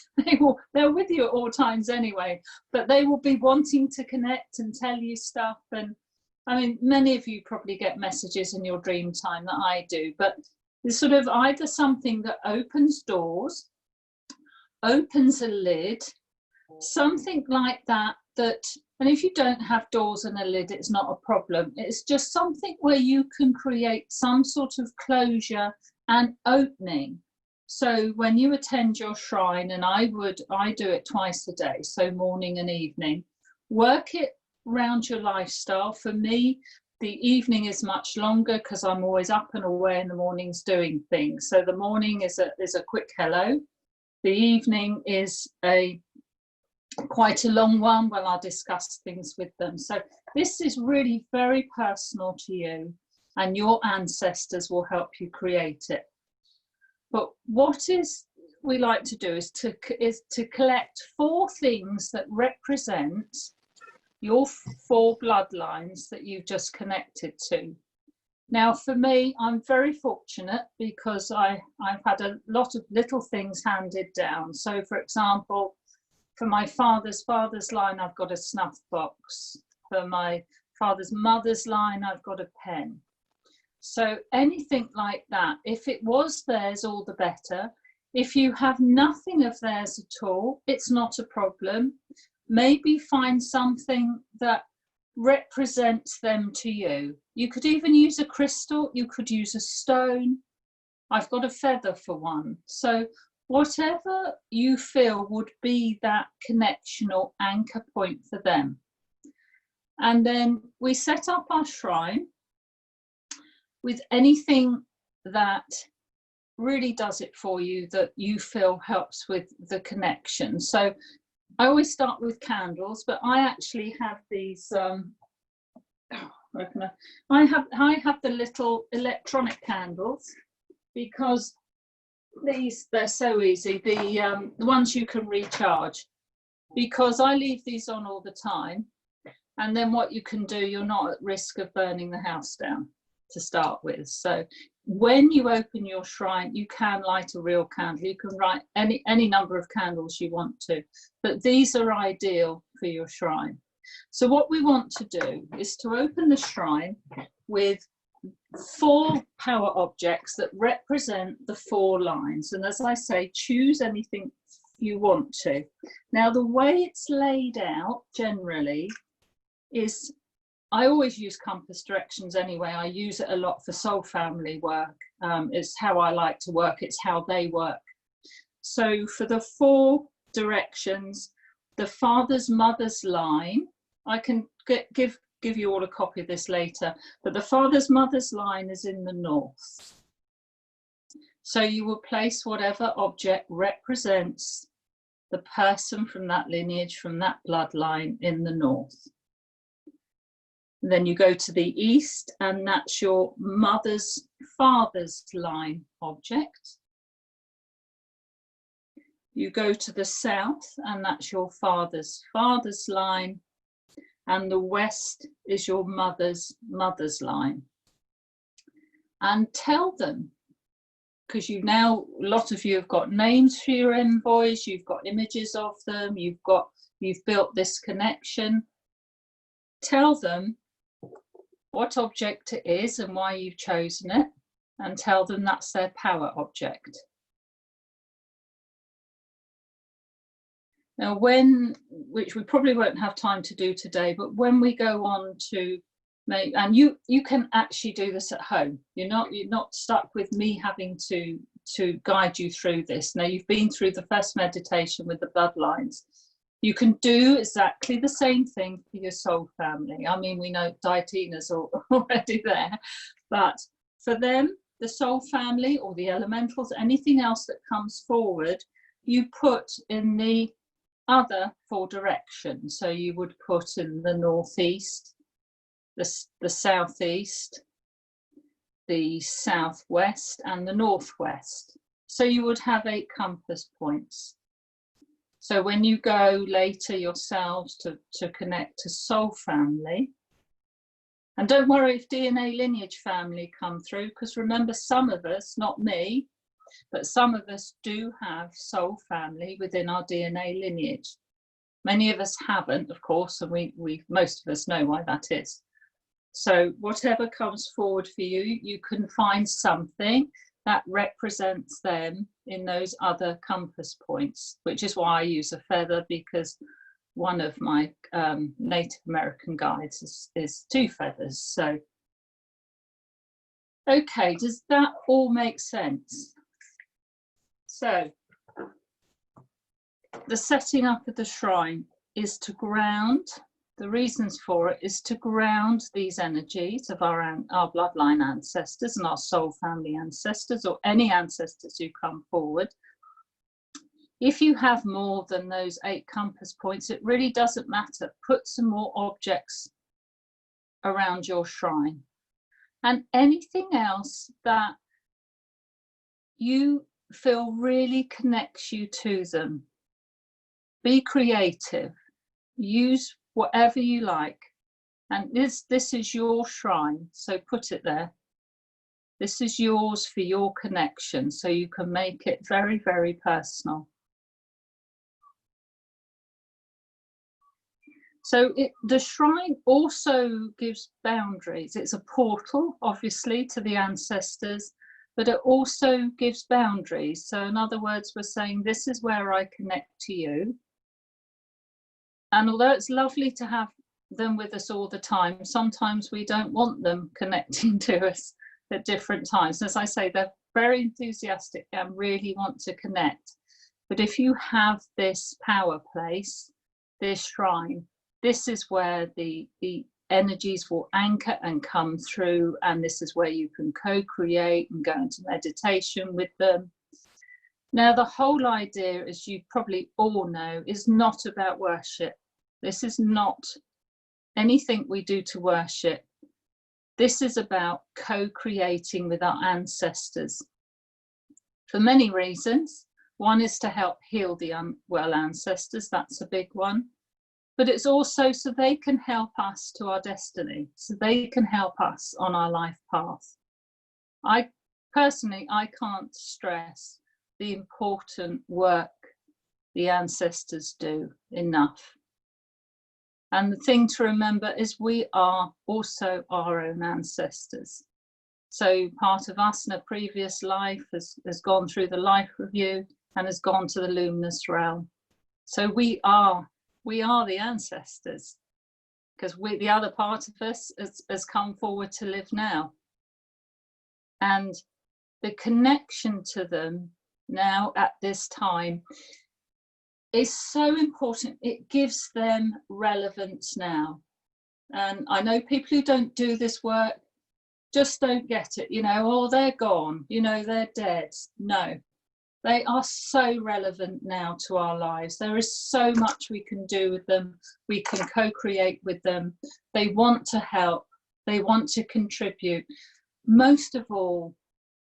they're with you at all times anyway, but they will be wanting to connect and tell you stuff. And I mean, many of you probably get messages in your dream time that I do, but it's sort of either something that opens doors, opens a lid, something like that, and if you don't have doors and a lid, it's not a problem. It's just something where you can create some sort of closure and opening. So when you attend your shrine, and I do it twice a day, so morning and evening, work it around your lifestyle. For me, the evening is much longer because I'm always up and away in the mornings doing things. So the morning is a quick hello. The evening is quite a long one when I'll discuss things with them. So this is really very personal to you, and your ancestors will help you create it. But what we like to do is to collect 4 things that represent your 4 bloodlines that you've just connected to. Now, for me, I'm very fortunate because I've had a lot of little things handed down. So, for example, for my father's line, I've got a snuff box. For my father's mother's line, I've got a pen. So anything like that, if it was theirs, all the better. If you have nothing of theirs at all, it's not a problem. Maybe find something that represents them to you. You could even use a crystal, you could use a stone. I've got a feather for one. So whatever you feel would be that connection or anchor point for them. And then we set up our shrine with anything that really does it for you, that you feel helps with the connection. So I always start with candles, but I actually have these, I have the little electronic candles, because they're so easy, the ones you can recharge, because I leave these on all the time. And then what you can do, you're not at risk of burning the house down to start with. So when you open your shrine, you can light a real candle. You can light any number of candles you want to, but these are ideal for your shrine. So what we want to do is to open the shrine with 4 power objects that represent the 4 lines. And as I say, choose anything you want to. Now, the way it's laid out generally is, I always use compass directions anyway. I use it a lot for soul family work. It's how I like to work. It's how they work. So for the 4 directions, the father's mother's line, I can give you all a copy of this later, but the father's mother's line is in the north. So you will place whatever object represents the person from that lineage, from that bloodline, in the north. Then you go to the east, and that's your mother's father's line object. You go to the south, and that's your father's line, and the west is your mother's line. And tell them, because a lot of you have got names for your envoys, you've got images of them, you've built this connection. Tell them what object it is and why you've chosen it, and tell them that's their power object. Now, which we probably won't have time to do today, but when we go on to make, and you can actually do this at home. You're not stuck with me having to guide you through this. Now, you've been through the first meditation with the bloodlines. You can do exactly the same thing for your soul family. I mean, we know Dietina's already there, but for them, the soul family or the elementals, anything else that comes forward, you put in the other 4 directions. So you would put in the northeast, the southeast, the southwest, and the northwest. So you would have 8 compass points. So when you go later yourselves to connect to soul family, and don't worry if DNA lineage family come through, because remember, some of us, not me, but some of us do have soul family within our DNA lineage. Many of us haven't, of course, and we most of us know why that is. So whatever comes forward for you, you can find something that represents them in those other compass points, which is why I use a feather, because one of my Native American guides is 2 feathers. So, okay, does that all make sense? So, the setting up of the shrine is to ground. The reasons for it is to ground these energies of our bloodline ancestors and our soul family ancestors, or any ancestors who come forward. If you have more than those 8 compass points, it really doesn't matter. Put some more objects around your shrine. And anything else that you feel really connects you to them. Be creative, use whatever you like. And this is your shrine, so put it there. This is yours for your connection, so you can make it very, very personal. So the shrine also gives boundaries. It's a portal, obviously, to the ancestors, but it also gives boundaries. So in other words, we're saying, this is where I connect to you. And although it's lovely to have them with us all the time, sometimes we don't want them connecting to us at different times. As I say, they're very enthusiastic and really want to connect. But if you have this power place, this shrine, this is where the energies will anchor and come through, and this is where you can co-create and go into meditation with them. Now, the whole idea, as you probably all know, is not about worship. This is not anything we do to worship. This is about co-creating with our ancestors for many reasons. One is to help heal the unwell ancestors. That's a big one. But it's also so they can help us to our destiny, so they can help us on our life path. I can't stress the important work the ancestors do enough. And the thing to remember is we are also our own ancestors. So part of us in a previous life has gone through the life review and has gone to the luminous realm. So we are the ancestors, because the other part of us has come forward to live now. And the connection to them now at this time is so important. It gives them relevance now. And I know people who don't do this work just don't get it, oh, they're gone, they're dead. No. They are so relevant now to our lives. There is so much we can do with them. We can co-create with them. They want to help. They want to contribute. Most of all,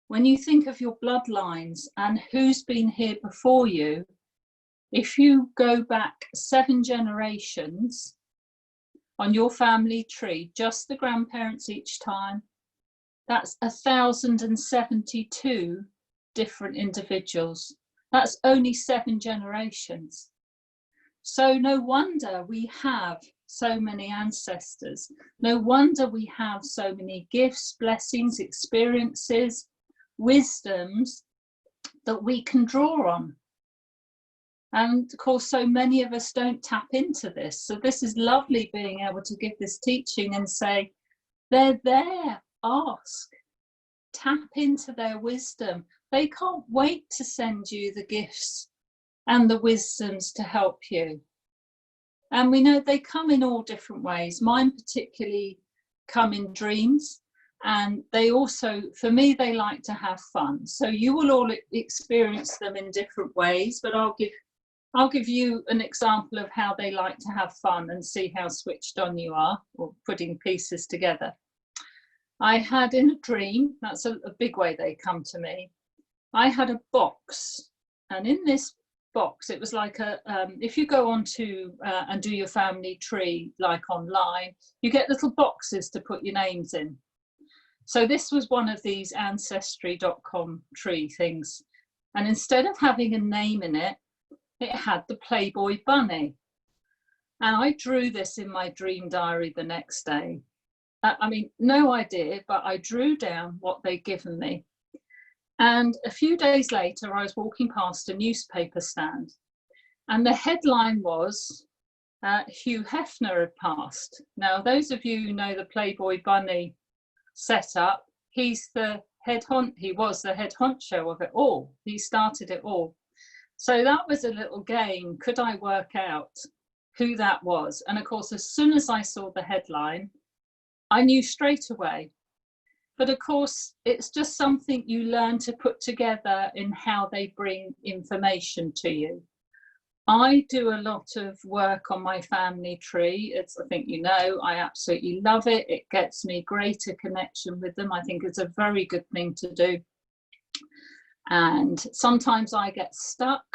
when you think of your bloodlines and who's been here before you, if you go back 7 generations on your family tree, just the grandparents each time, that's 1,072 different individuals. That's only 7 generations. So no wonder we have so many ancestors. No wonder we have so many gifts, blessings, experiences, wisdoms that we can draw on. And of course, so many of us don't tap into this. So this is lovely, being able to give this teaching and say, they're there, ask, tap into their wisdom. They can't wait to send you the gifts and the wisdoms to help you. And we know they come in all different ways. Mine particularly come in dreams. And they also, for me, they like to have fun. So you will all experience them in different ways, but I'll give you an example of how they like to have fun and see how switched on you are, or putting pieces together. I had in a dream, that's a big way they come to me, I had a box, and in this box, it was like if you go on to and do your family tree, like online, you get little boxes to put your names in. So this was one of these ancestry.com tree things. And instead of having a name in it, it had the Playboy bunny. And I drew this in my dream diary the next day. I mean, no idea, but I drew down what they'd given me. And a few days later, I was walking past a newspaper stand, and the headline was, Hugh Hefner had passed. Now, those of you who know the Playboy bunny setup, he was the head honcho of it all. He started it all. So that was a little game. Could I work out who that was? And of course, as soon as I saw the headline, I knew straight away. But of course, it's just something you learn to put together in how they bring information to you. I do a lot of work on my family tree. I think you know, I absolutely love it. It gets me greater connection with them. I think it's a very good thing to do. And sometimes I get stuck,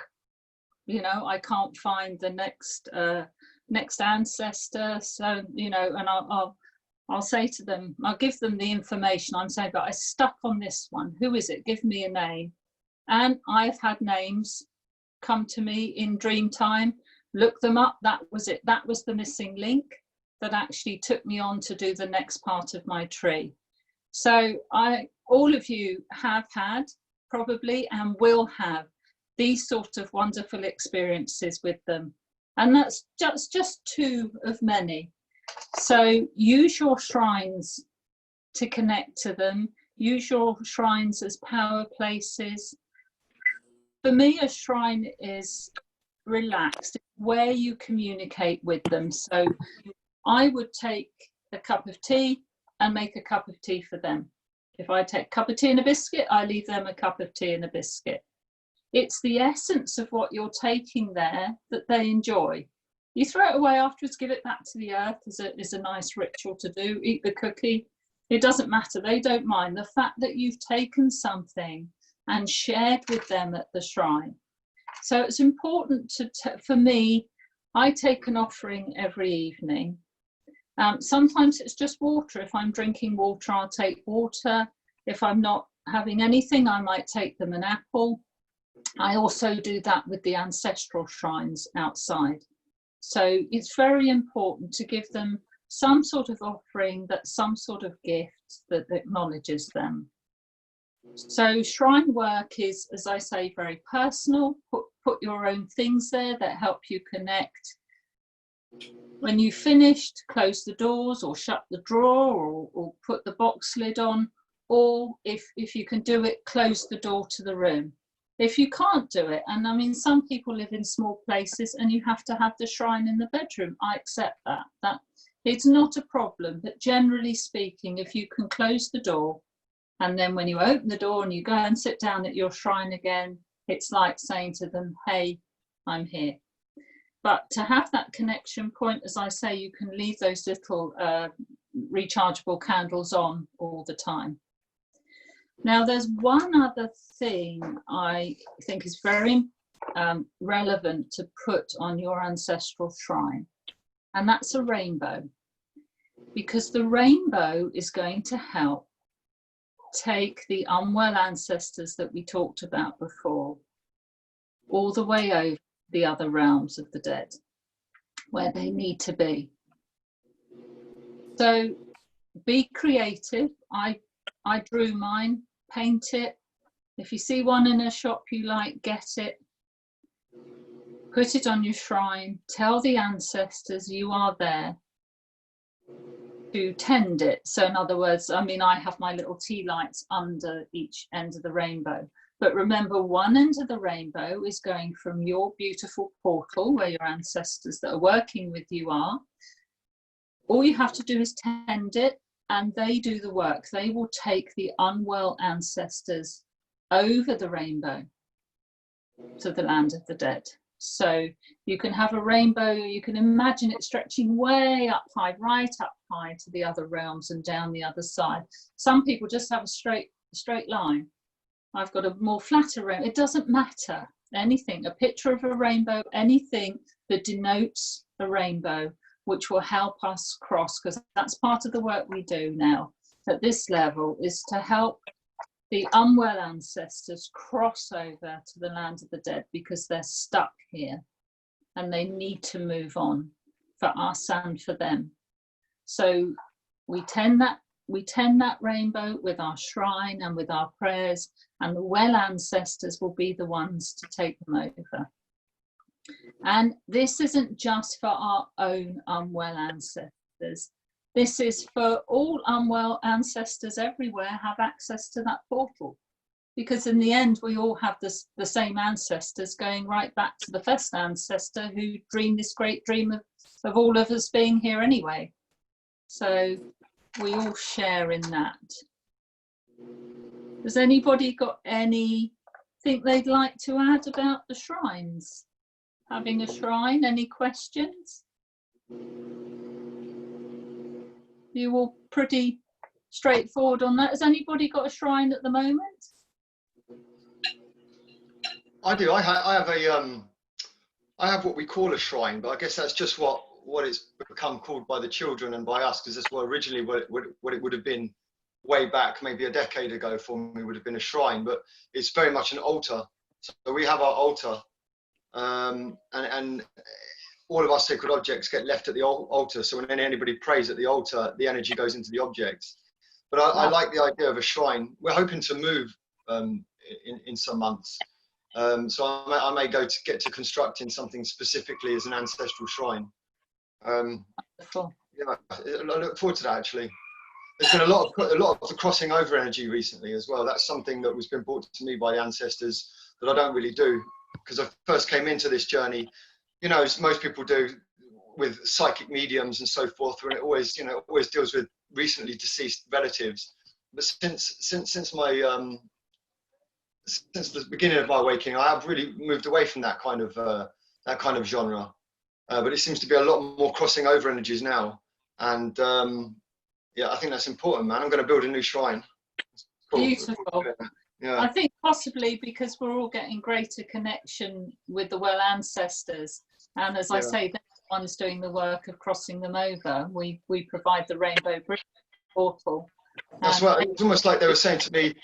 you know, I can't find the next ancestor. So, you know, and I'll say to them, I'll give them the information. I'm saying, but I stuck on this one. Who is it? Give me a name. And I've had names come to me in dream time, look them up. That was it. That was the missing link that actually took me on to do the next part of my tree. So all of you have had probably and will have these sort of wonderful experiences with them. And that's just two of many. So use your shrines to connect to them. Use your shrines as power places. For me, a shrine is relaxed, where you communicate with them. So I would take a cup of tea and make a cup of tea for them. If I take a cup of tea and a biscuit, I leave them a cup of tea and a biscuit. It's the essence of what you're taking there that they enjoy. You throw it away afterwards, give it back to the earth is a nice ritual to do. Eat the cookie. It doesn't matter. They don't mind. The fact that you've taken something and shared with them at the shrine. So it's important for me, I take an offering every evening. Sometimes it's just water. If I'm drinking water, I'll take water. If I'm not having anything, I might take them an apple. I also do that with the ancestral shrines outside. So it's very important to give them some sort of offering, that's some sort of gift that acknowledges them. So shrine work is, as I say, very personal. Put your own things there that help you connect. When you've finished, close the doors or shut the drawer or put the box lid on, or if you can do it, close the door to the room. If you can't do it, and I mean, some people live in small places and you have to have the shrine in the bedroom. I accept that it's not a problem, but generally speaking, if you can close the door, and then when you open the door and you go and sit down at your shrine again, it's like saying to them, hey, I'm here. But to have that connection point, as I say, you can leave those little rechargeable candles on all the time. Now, there's one other thing I think is very relevant to put on your ancestral shrine, and that's a rainbow, because the rainbow is going to help take the unwell ancestors that we talked about before all the way over the other realms of the dead, where they need to be. So be creative. I drew mine, paint it. If you see one in a shop you like, get it. Put it on your shrine. Tell the ancestors you are there to tend it. So in other words, I mean, I have my little tea lights under each end of the rainbow. But remember, one end of the rainbow is going from your beautiful portal where your ancestors that are working with you are. All you have to do is tend it, and they do the work. They will take the unwell ancestors over the rainbow to the land of the dead. So you can have a rainbow, you can imagine it stretching way up high, right up high to the other realms and down the other side. Some people just have a straight line. I've got a more flatter rainbow. It doesn't matter. Anything, a picture of a rainbow, anything that denotes a rainbow, which will help us cross, because that's part of the work we do now at this level, is to help the unwell ancestors cross over to the land of the dead, because they're stuck here and they need to move on for us and for them. So we tend that rainbow with our shrine and with our prayers, and the well ancestors will be the ones to take them over. And this isn't just for our own unwell ancestors. This is for all unwell ancestors everywhere have access to that portal. Because in the end, we all have the same ancestors going right back to the first ancestor who dreamed this great dream of all of us being here anyway. So we all share in that. Has anybody got anything they'd like to add about the shrines? Having a shrine, any questions? You all pretty straightforward on that. Has anybody got a shrine at the moment? I do. I have what we call a shrine, but I guess that's just what it's become called by the children and by us, because that's what originally what it would have been way back, maybe a decade ago for me, would have been a shrine. But it's very much an altar. So we have our altar, and all of our sacred objects get left at the altar. So when anybody prays at the altar, the energy goes into the objects. But I like the idea of a shrine. We're hoping to move in some months. So I may get to constructing something specifically as an ancestral shrine. Yeah, I look forward to that, actually. There's been a lot of the crossing over energy recently as well. That's something that was been brought to me by the ancestors that I don't really do, because I first came into this journey, you know, as most people do, with psychic mediums and so forth, and it always deals with recently deceased relatives. But since my since the beginning of my awakening, I have really moved away from that kind of genre. But it seems to be a lot more crossing over energies now, and yeah, I think that's important, man. I'm going to build a new shrine. Cool. Beautiful. Yeah. I think possibly because we're all getting greater connection with the well ancestors, and as I say, they're the ones doing the work of crossing them over. We provide the Rainbow Bridge portal. That's right. It's almost like they were saying to me,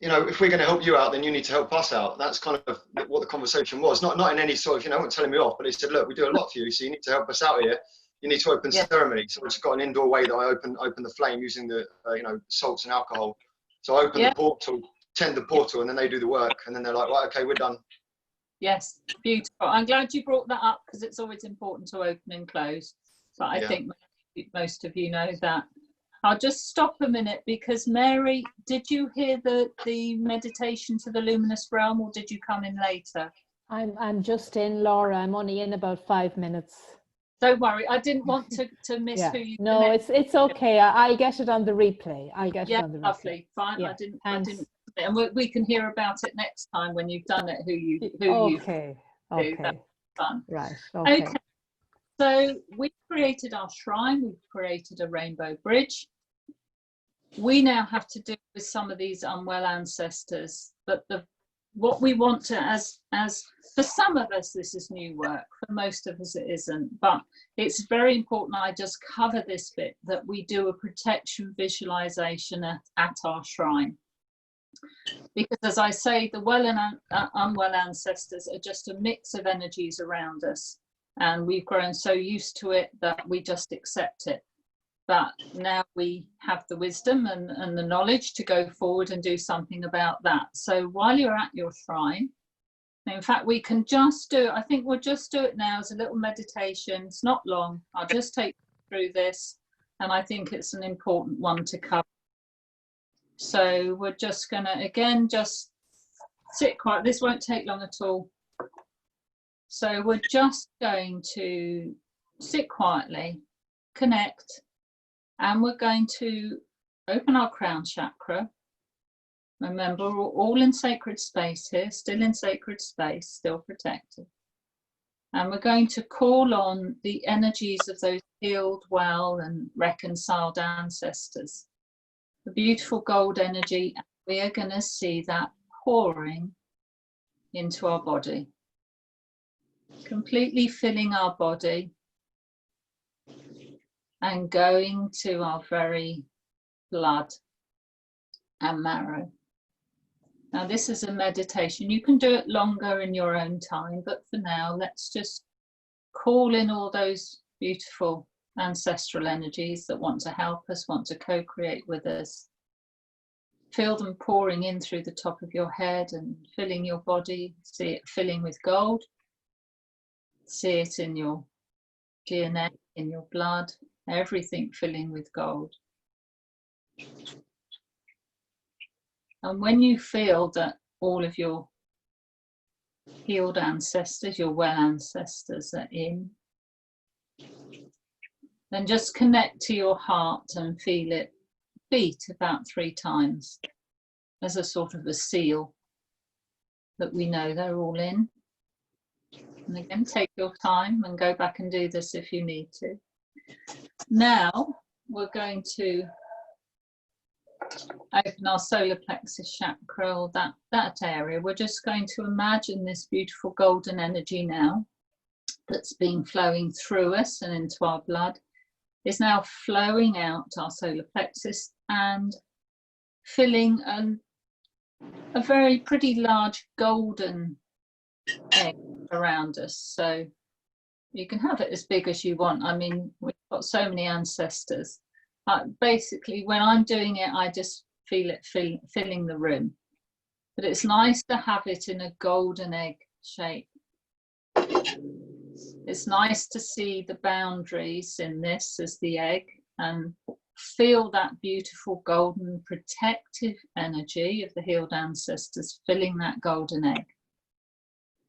you know, if we're going to help you out, then you need to help us out. That's kind of what the conversation was. Not in any sort of, you know, not telling me off, but they said, look, we do a lot for you, so you need to help us out here. You need to open ceremony. So I've just got an indoor way that I open the flame using the you know, salts and alcohol. So I open the portal, tend the portal, and then they do the work, and then they're like, right, okay, we're done. Yes, beautiful. I'm glad you brought that up, because it's always important to open and close. But I think most of you know that. I'll just stop a minute, because Mary, did you hear the meditation to the Luminous Realm, or did you come in later? I'm just in, Laura. I'm only in about 5 minutes. Don't worry, I didn't want to miss who you. No, it's okay. I'll get it on the replay. I'll get it on the replay. Lovely, fine. Yeah, I didn't, and we can hear about it next time when you've done it. Okay. That's fun. Right. Okay. So we've created our shrine. We've created a rainbow bridge. We now have to do with some of these unwell ancestors, but what we want to, as for some of us this is new work, for most of us it isn't, but it's very important I just cover this bit, that we do a protection visualization at our shrine, because as I say, the well and unwell ancestors are just a mix of energies around us, and we've grown so used to it that we just accept it. But now we have the wisdom and the knowledge to go forward and do something about that. So while you're at your shrine, in fact, we can just do, I think we'll just do it now as a little meditation. It's not long. I'll just take you through this, and I think it's an important one to cover. So we're just going to, again, just sit quiet. This won't take long at all. So we're just going to sit quietly, connect, and we're going to open our crown chakra. Remember, we're all in sacred space here, still in sacred space, still protected. And we're going to call on the energies of those healed, well, and reconciled ancestors. The beautiful gold energy, and we are going to see that pouring into our body, completely filling our body and going to our very blood and marrow. Now this is a meditation. You can do it longer in your own time, but for now, let's just call in all those beautiful ancestral energies that want to help us, want to co-create with us. Feel them pouring in through the top of your head and filling your body. See it filling with gold. See it in your DNA, in your blood, everything filling with gold. And when you feel that all of your healed ancestors, your well ancestors are in, then just connect to your heart and feel it beat about 3 times as a sort of a seal that we know they're all in. And again, take your time and go back and do this if you need to. Now we're going to open our solar plexus chakra, or that area. We're just going to imagine this beautiful golden energy now that's been flowing through us and into our blood is now flowing out our solar plexus and filling a very pretty large golden egg around us. So you can have it as big as you want. I mean, we've got so many ancestors. Basically, when I'm doing it, I just feel it filling the room. But it's nice to have it in a golden egg shape. It's nice to see the boundaries in this as the egg and feel that beautiful golden protective energy of the healed ancestors filling that golden egg.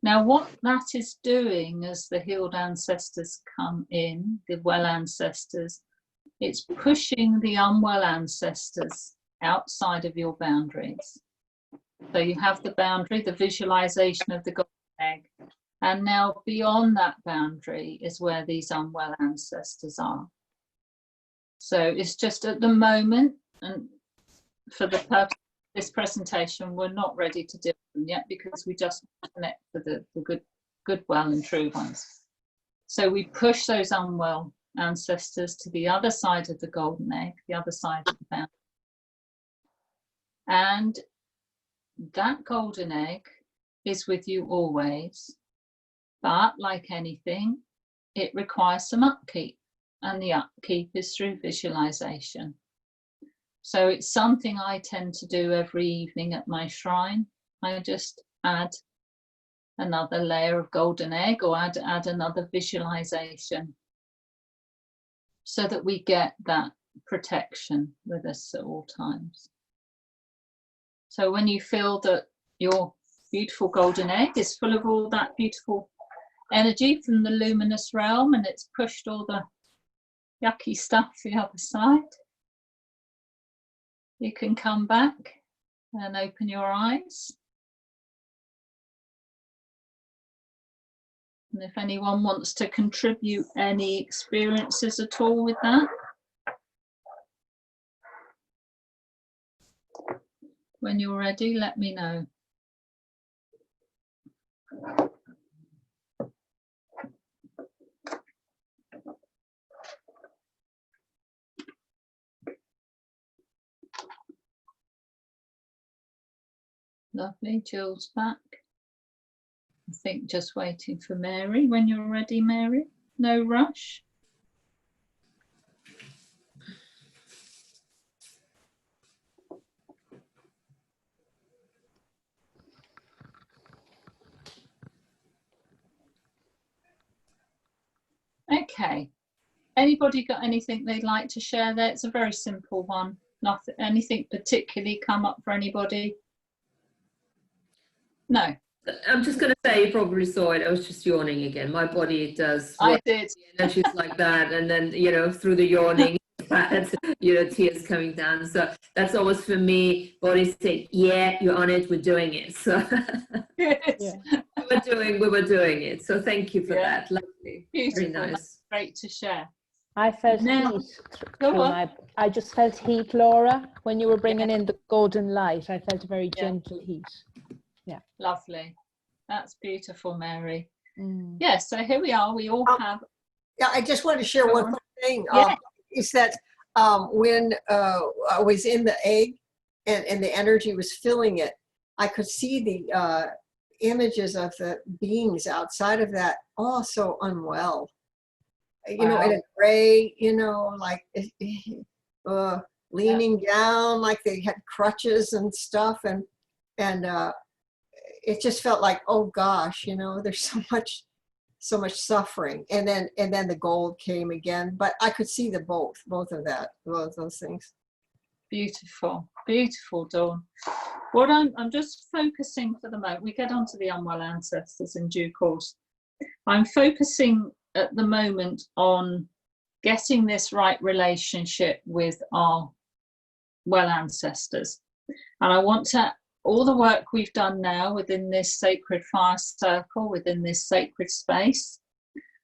Now, what that is doing as the healed ancestors come in, the well ancestors, it's pushing the unwell ancestors outside of your boundaries. So you have the boundary, the visualization of the golden egg, and now beyond that boundary is where these unwell ancestors are. So it's just at the moment, and for the purpose of this presentation, we're not ready to do them yet because we just connect to the good, well and true ones. So we push those unwell ancestors to the other side of the golden egg, the other side of the boundary. And that golden egg is with you always, but like anything, it requires some upkeep, and the upkeep is through visualization. So it's something I tend to do every evening at my shrine. I just add another layer of golden egg, or add another visualization, so that we get that protection with us at all times. So when you feel that your beautiful golden egg is full of all that beautiful energy from the luminous realm, and it's pushed all the yucky stuff the other side, you can come back and open your eyes. And if anyone wants to contribute any experiences at all with that, when you're ready, let me know. Lovely, Jill's back. I think just waiting for Mary. When you're ready, Mary, no rush. Okay, anybody got anything they'd like to share there? It's a very simple one. Nothing, anything particularly come up for anybody? No. I'm just going to say, you probably saw it. I was just yawning again. My body does. I did. And she's like that. And then, you know, through the yawning, you know, tears coming down. So that's always for me. Body saying, yeah, you're on it. We're doing it. So Yes. we were doing it. So thank you for that. Lovely. Beautiful. Very nice. That's great to share. I felt Now, heat through I just felt heat, Laura, when you were bringing in the golden light. I felt a very gentle heat. Yeah. Lovely. That's beautiful, Mary. Yes, so here we are. We all have. Yeah, I just want to share one quick thing. Yeah. Is that when I was in the egg and the energy was filling it, I could see the images of the beings outside of that, all so unwell. You know, in a gray, you know, like leaning down, like they had crutches and stuff, and it just felt like, oh gosh, you know, there's so much suffering. And then the gold came again, but I could see both of those things. Beautiful, beautiful, Dawn. What I'm just focusing for the moment, we get onto the unwell ancestors in due course. I'm focusing at the moment on getting this right relationship with our well ancestors. And I want to, all the work we've done now within this sacred fire circle, within this sacred space,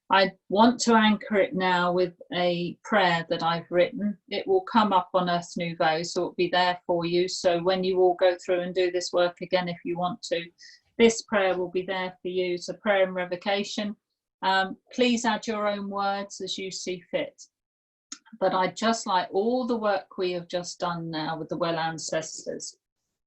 I want to anchor it now with a prayer that I've written. It will come up on Earth Nouveau, so it'll be there for you. So when you all go through and do this work again, if you want to, this prayer will be there for you. It's a prayer in revocation. Please add your own words as you see fit. But I'd just like all the work we have just done now with the well ancestors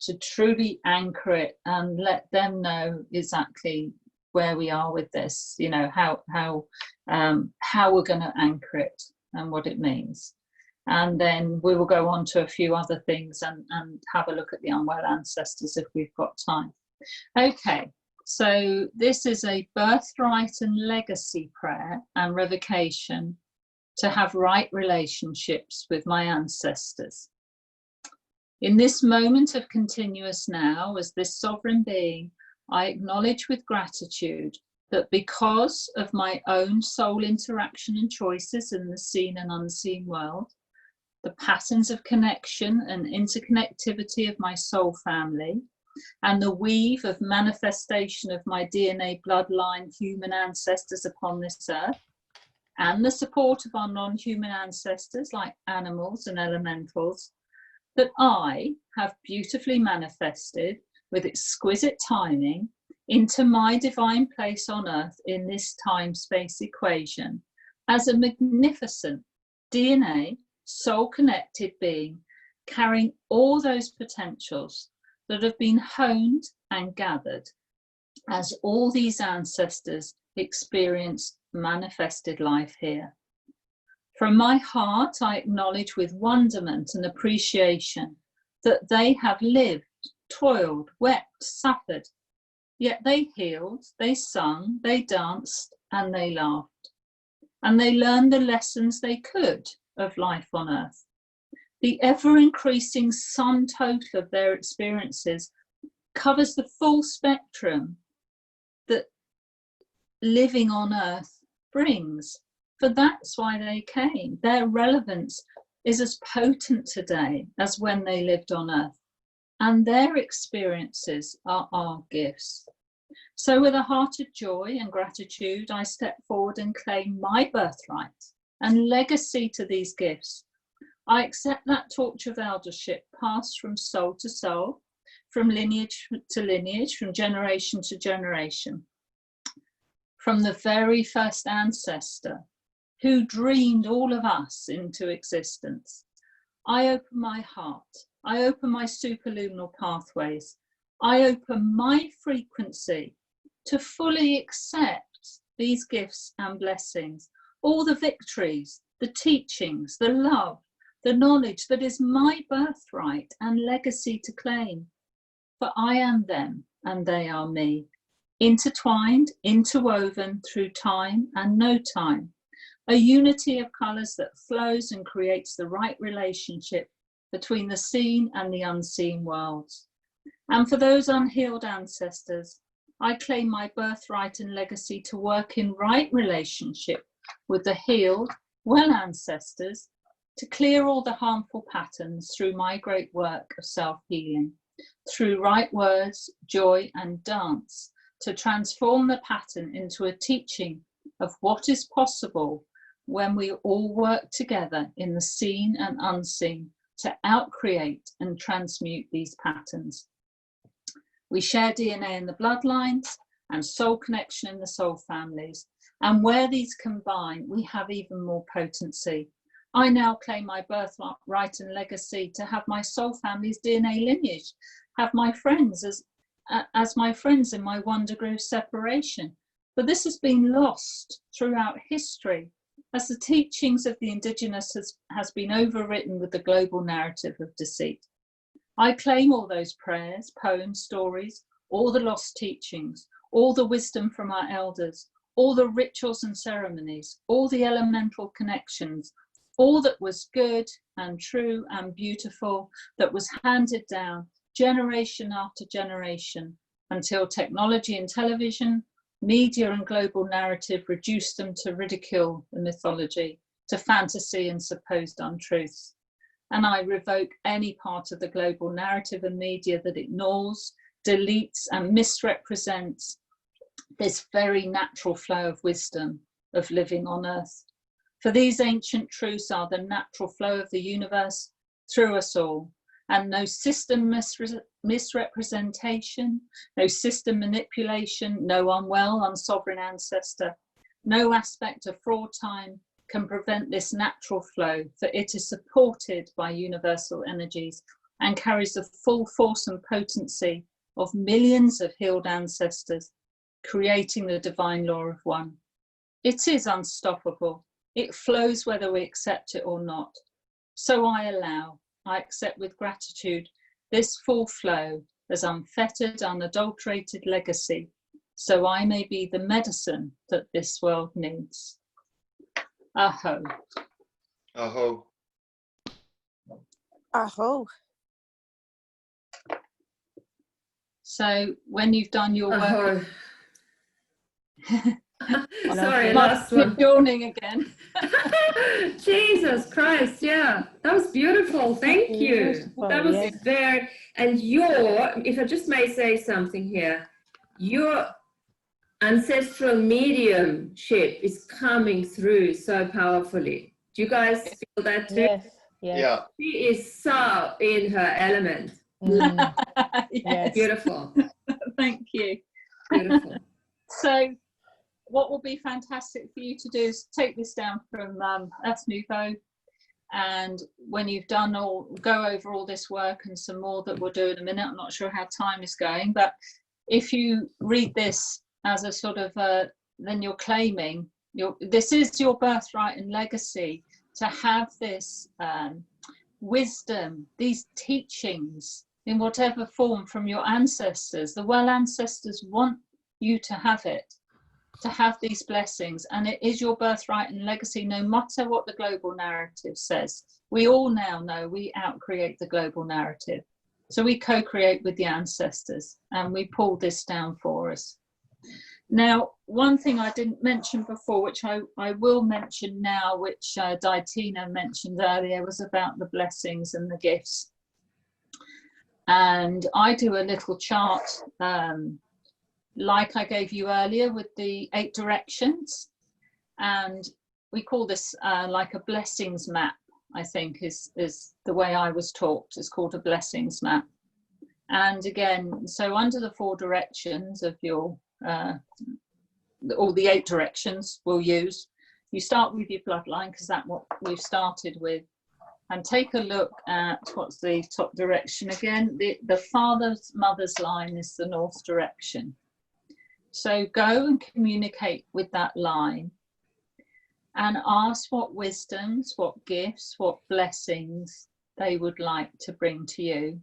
to truly anchor it and let them know exactly where we are with this, you know, how we're going to anchor it and what it means. And then we will go on to a few other things and have a look at the unwell ancestors if we've got time. Okay, so this is a birthright and legacy prayer and revocation to have right relationships with my ancestors. In this moment of continuous now, as this sovereign being, I acknowledge with gratitude that because of my own soul interaction and choices in the seen and unseen world, the patterns of connection and interconnectivity of my soul family, and the weave of manifestation of my DNA bloodline human ancestors upon this earth, and the support of our non-human ancestors like animals and elementals, that I have beautifully manifested with exquisite timing into my divine place on earth in this time-space equation as a magnificent DNA soul-connected being, carrying all those potentials that have been honed and gathered as all these ancestors experience manifested life here. From my heart, I acknowledge with wonderment and appreciation that they have lived, toiled, wept, suffered, yet they healed, they sung, they danced, and they laughed. And they learned the lessons they could of life on earth. The ever-increasing sum total of their experiences covers the full spectrum that living on earth brings. For that's why they came. Their relevance is as potent today as when they lived on earth. And their experiences are our gifts. So with a heart of joy and gratitude, I step forward and claim my birthright and legacy to these gifts. I accept that torch of eldership passed from soul to soul, from lineage to lineage, from generation to generation, from the very first ancestor who dreamed all of us into existence. I open my heart. I open my superluminal pathways. I open my frequency to fully accept these gifts and blessings, all the victories, the teachings, the love, the knowledge that is my birthright and legacy to claim. For I am them and they are me, intertwined, interwoven through time and no time, a unity of colours that flows and creates the right relationship between the seen and the unseen worlds. And for those unhealed ancestors, I claim my birthright and legacy to work in right relationship with the healed, well ancestors, to clear all the harmful patterns through my great work of self-healing, through right words, joy and dance, to transform the pattern into a teaching of what is possible when we all work together in the seen and unseen to outcreate and transmute these patterns. We share DNA in the bloodlines and soul connection in the soul families. And where these combine, we have even more potency. I now claim my birthright and legacy to have my soul family's DNA lineage, have my friends as my friends in my 1 degree of separation. But this has been lost throughout history as the teachings of the indigenous has been overwritten with the global narrative of deceit. I claim all those prayers, poems, stories, all the lost teachings, all the wisdom from our elders, all the rituals and ceremonies, all the elemental connections, all that was good and true and beautiful that was handed down generation after generation until technology and television, media and global narrative reduced them to ridicule and mythology, to fantasy and supposed untruths. And I revoke any part of the global narrative and media that ignores, deletes and misrepresents this very natural flow of wisdom of living on earth. For these ancient truths are the natural flow of the universe through us all, and no system misrepresentation, no system manipulation, no unwell, unsovereign ancestor, no aspect of fraud time can prevent this natural flow, for it is supported by universal energies and carries the full force and potency of millions of healed ancestors, creating the divine law of one. It is unstoppable. It flows whether we accept it or not. So I accept with gratitude this full flow as unfettered, unadulterated legacy, so I may be the medicine that this world needs. Aho. Aho. Aho. So when you've done your work, Sorry, Mark, last one. yawning again. Jesus Christ, yeah, that was beautiful. Thank you. Beautiful, That was yes. very, and if I just may say something here, your ancestral mediumship is coming through so powerfully. Do you guys feel that too? Yes, yes. Yeah. She is so in her element. Mm, Yes, Beautiful. thank you. Beautiful. So what will be fantastic for you to do is take this down from Nouveau, and when you've done go over all this work and some more that we'll do in a minute. I'm not sure how time is going, but if you read this as a sort of then you're claiming this is your birthright and legacy, to have this wisdom, these teachings in whatever form from your ancestors. The well ancestors want you to have it, to have these blessings, and it is your birthright and legacy, no matter what the global narrative says. We all now know we outcreate the global narrative, so we co-create with the ancestors, and we pull this down for us. Now, one thing I didn't mention before, which I will mention now, which Daitina mentioned earlier, was about the blessings and the gifts. And I do a little chart like I gave you earlier with the 8 directions, and we call this like a blessings map. I think is the way I was taught. It's called a blessings map. And again, so under the 4 directions of your all the 8 directions we'll use, you start with your bloodline, because that's what we've started with, and take a look at what's the top direction again. The father's mother's line is the north direction. So go and communicate with that line and ask what wisdoms, what gifts, what blessings they would like to bring to you,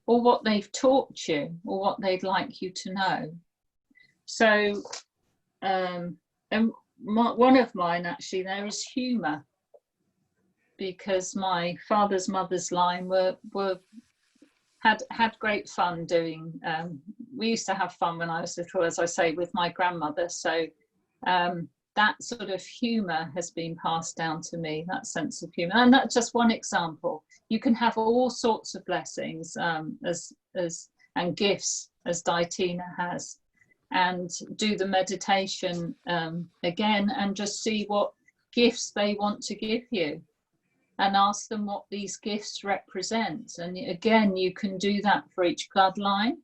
or what they've taught you, or what they'd like you to know. So and one of mine actually there is humour, because my father's mother's line had great fun doing. We used to have fun when I was little, as I say, with my grandmother. So that sort of humour has been passed down to me, that sense of humour. And that's just one example. You can have all sorts of blessings and gifts, as Daitina has, and do the meditation again, and just see what gifts they want to give you, and ask them what these gifts represent. And again, you can do that for each bloodline.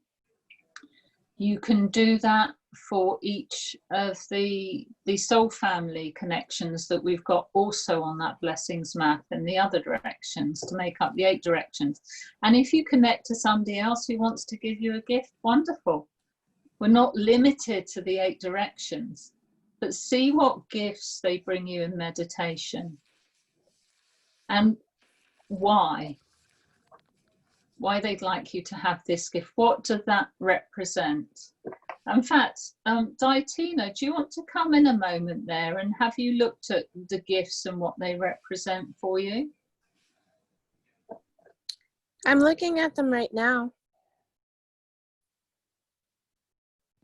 You can do that for each of the soul family connections that we've got also on that blessings map in the other directions to make up the 8 directions. And if you connect to somebody else who wants to give you a gift, wonderful. We're not limited to the 8 directions, but see what gifts they bring you in meditation. And why they'd like you to have this gift. What does that represent? In fact, Daitina, do you want to come in a moment there, and have you looked at the gifts and what they represent for you? I'm looking at them right now.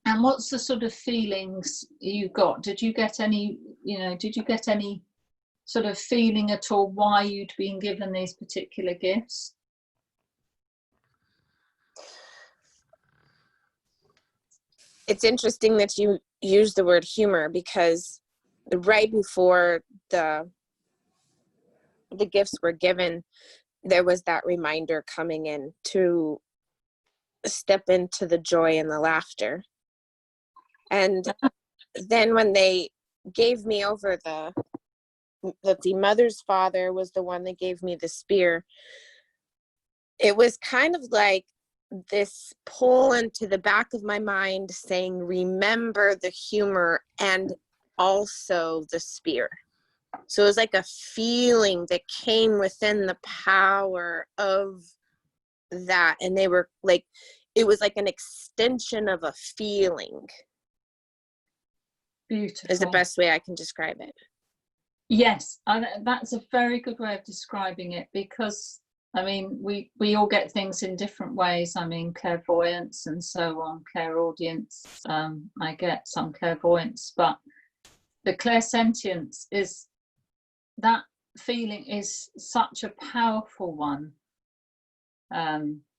And what's the sort of feelings you got? Did you get any sort of feeling at all why you'd been given these particular gifts? It's interesting that you use the word humor, because right before the gifts were given, there was that reminder coming in to step into the joy and the laughter. And then when they gave me over the mother's father was the one that gave me the spear, it was kind of like this pull into the back of my mind saying, remember the humor and also the spear. So it was like a feeling that came within the power of that. And they were like, it was like an extension of a feeling. Beautiful. Is the best way I can describe it. Yes, that's a very good way of describing it, because I mean, we all get things in different ways. I mean, clairvoyance and so on, clairaudience. I get some clairvoyance, but the clairsentience is, that feeling is such a powerful one.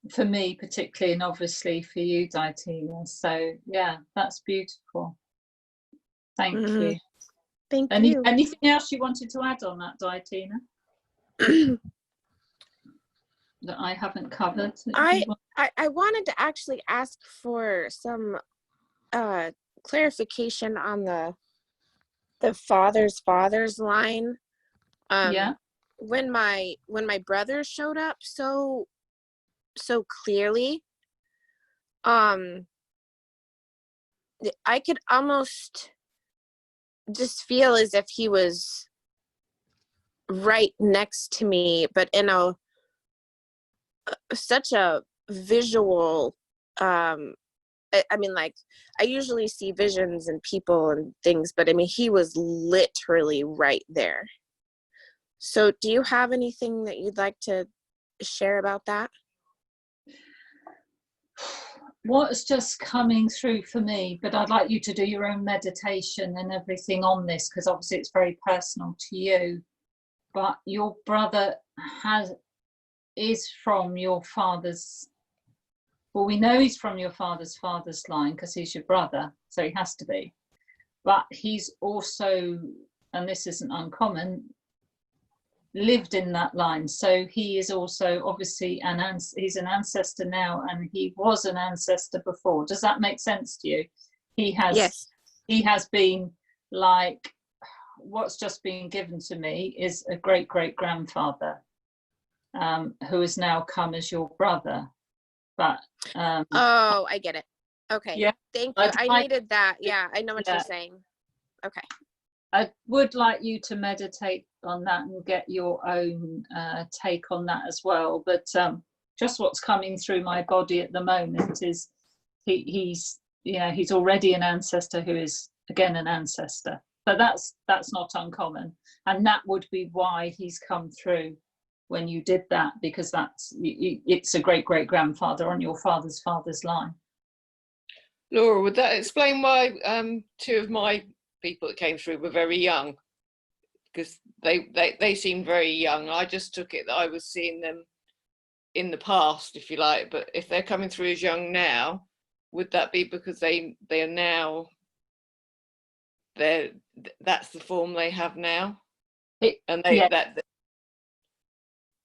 For me particularly, and obviously for you, Daitina. So yeah, that's beautiful. Thank you. Thank you. Anything else you wanted to add on that, Daitina? That I haven't covered? I wanted to actually ask for some clarification on the father's line. Yeah. When my brother showed up so clearly, I could almost just feel as if he was right next to me, but in such a visual, I mean, like, I usually see visions and people and things, but I mean, he was literally right there. So do you have anything that you'd like to share about that? What's just coming through for me, but I'd like you to do your own meditation and everything on this, because obviously it's very personal to you, but your brother is from your father's, well, we know he's from your father's line because he's your brother, so he has to be, but he's also, and this isn't uncommon, lived in that line. So he is also obviously he's an ancestor now, and he was an ancestor before. Does that make sense to you? He has, yes. He has been, like, what's just been given to me is a great grandfather who has now come as your brother. But oh, I get it. Okay. Yeah. Thank you. I needed that. Yeah, I know what you're saying. Okay. I would like you to meditate on that and get your own take on that as well. But just what's coming through my body at the moment is he's already an ancestor who is again an ancestor. But that's not uncommon, and that would be why he's come through when you did that, because it's a great grandfather on your father's line. Laura, would that explain why two of my people that came through were very young? Because they seemed very young. I just took it that I was seeing them in the past, if you like. But if they're coming through as young now, would that be because they are now, that's the form they have now?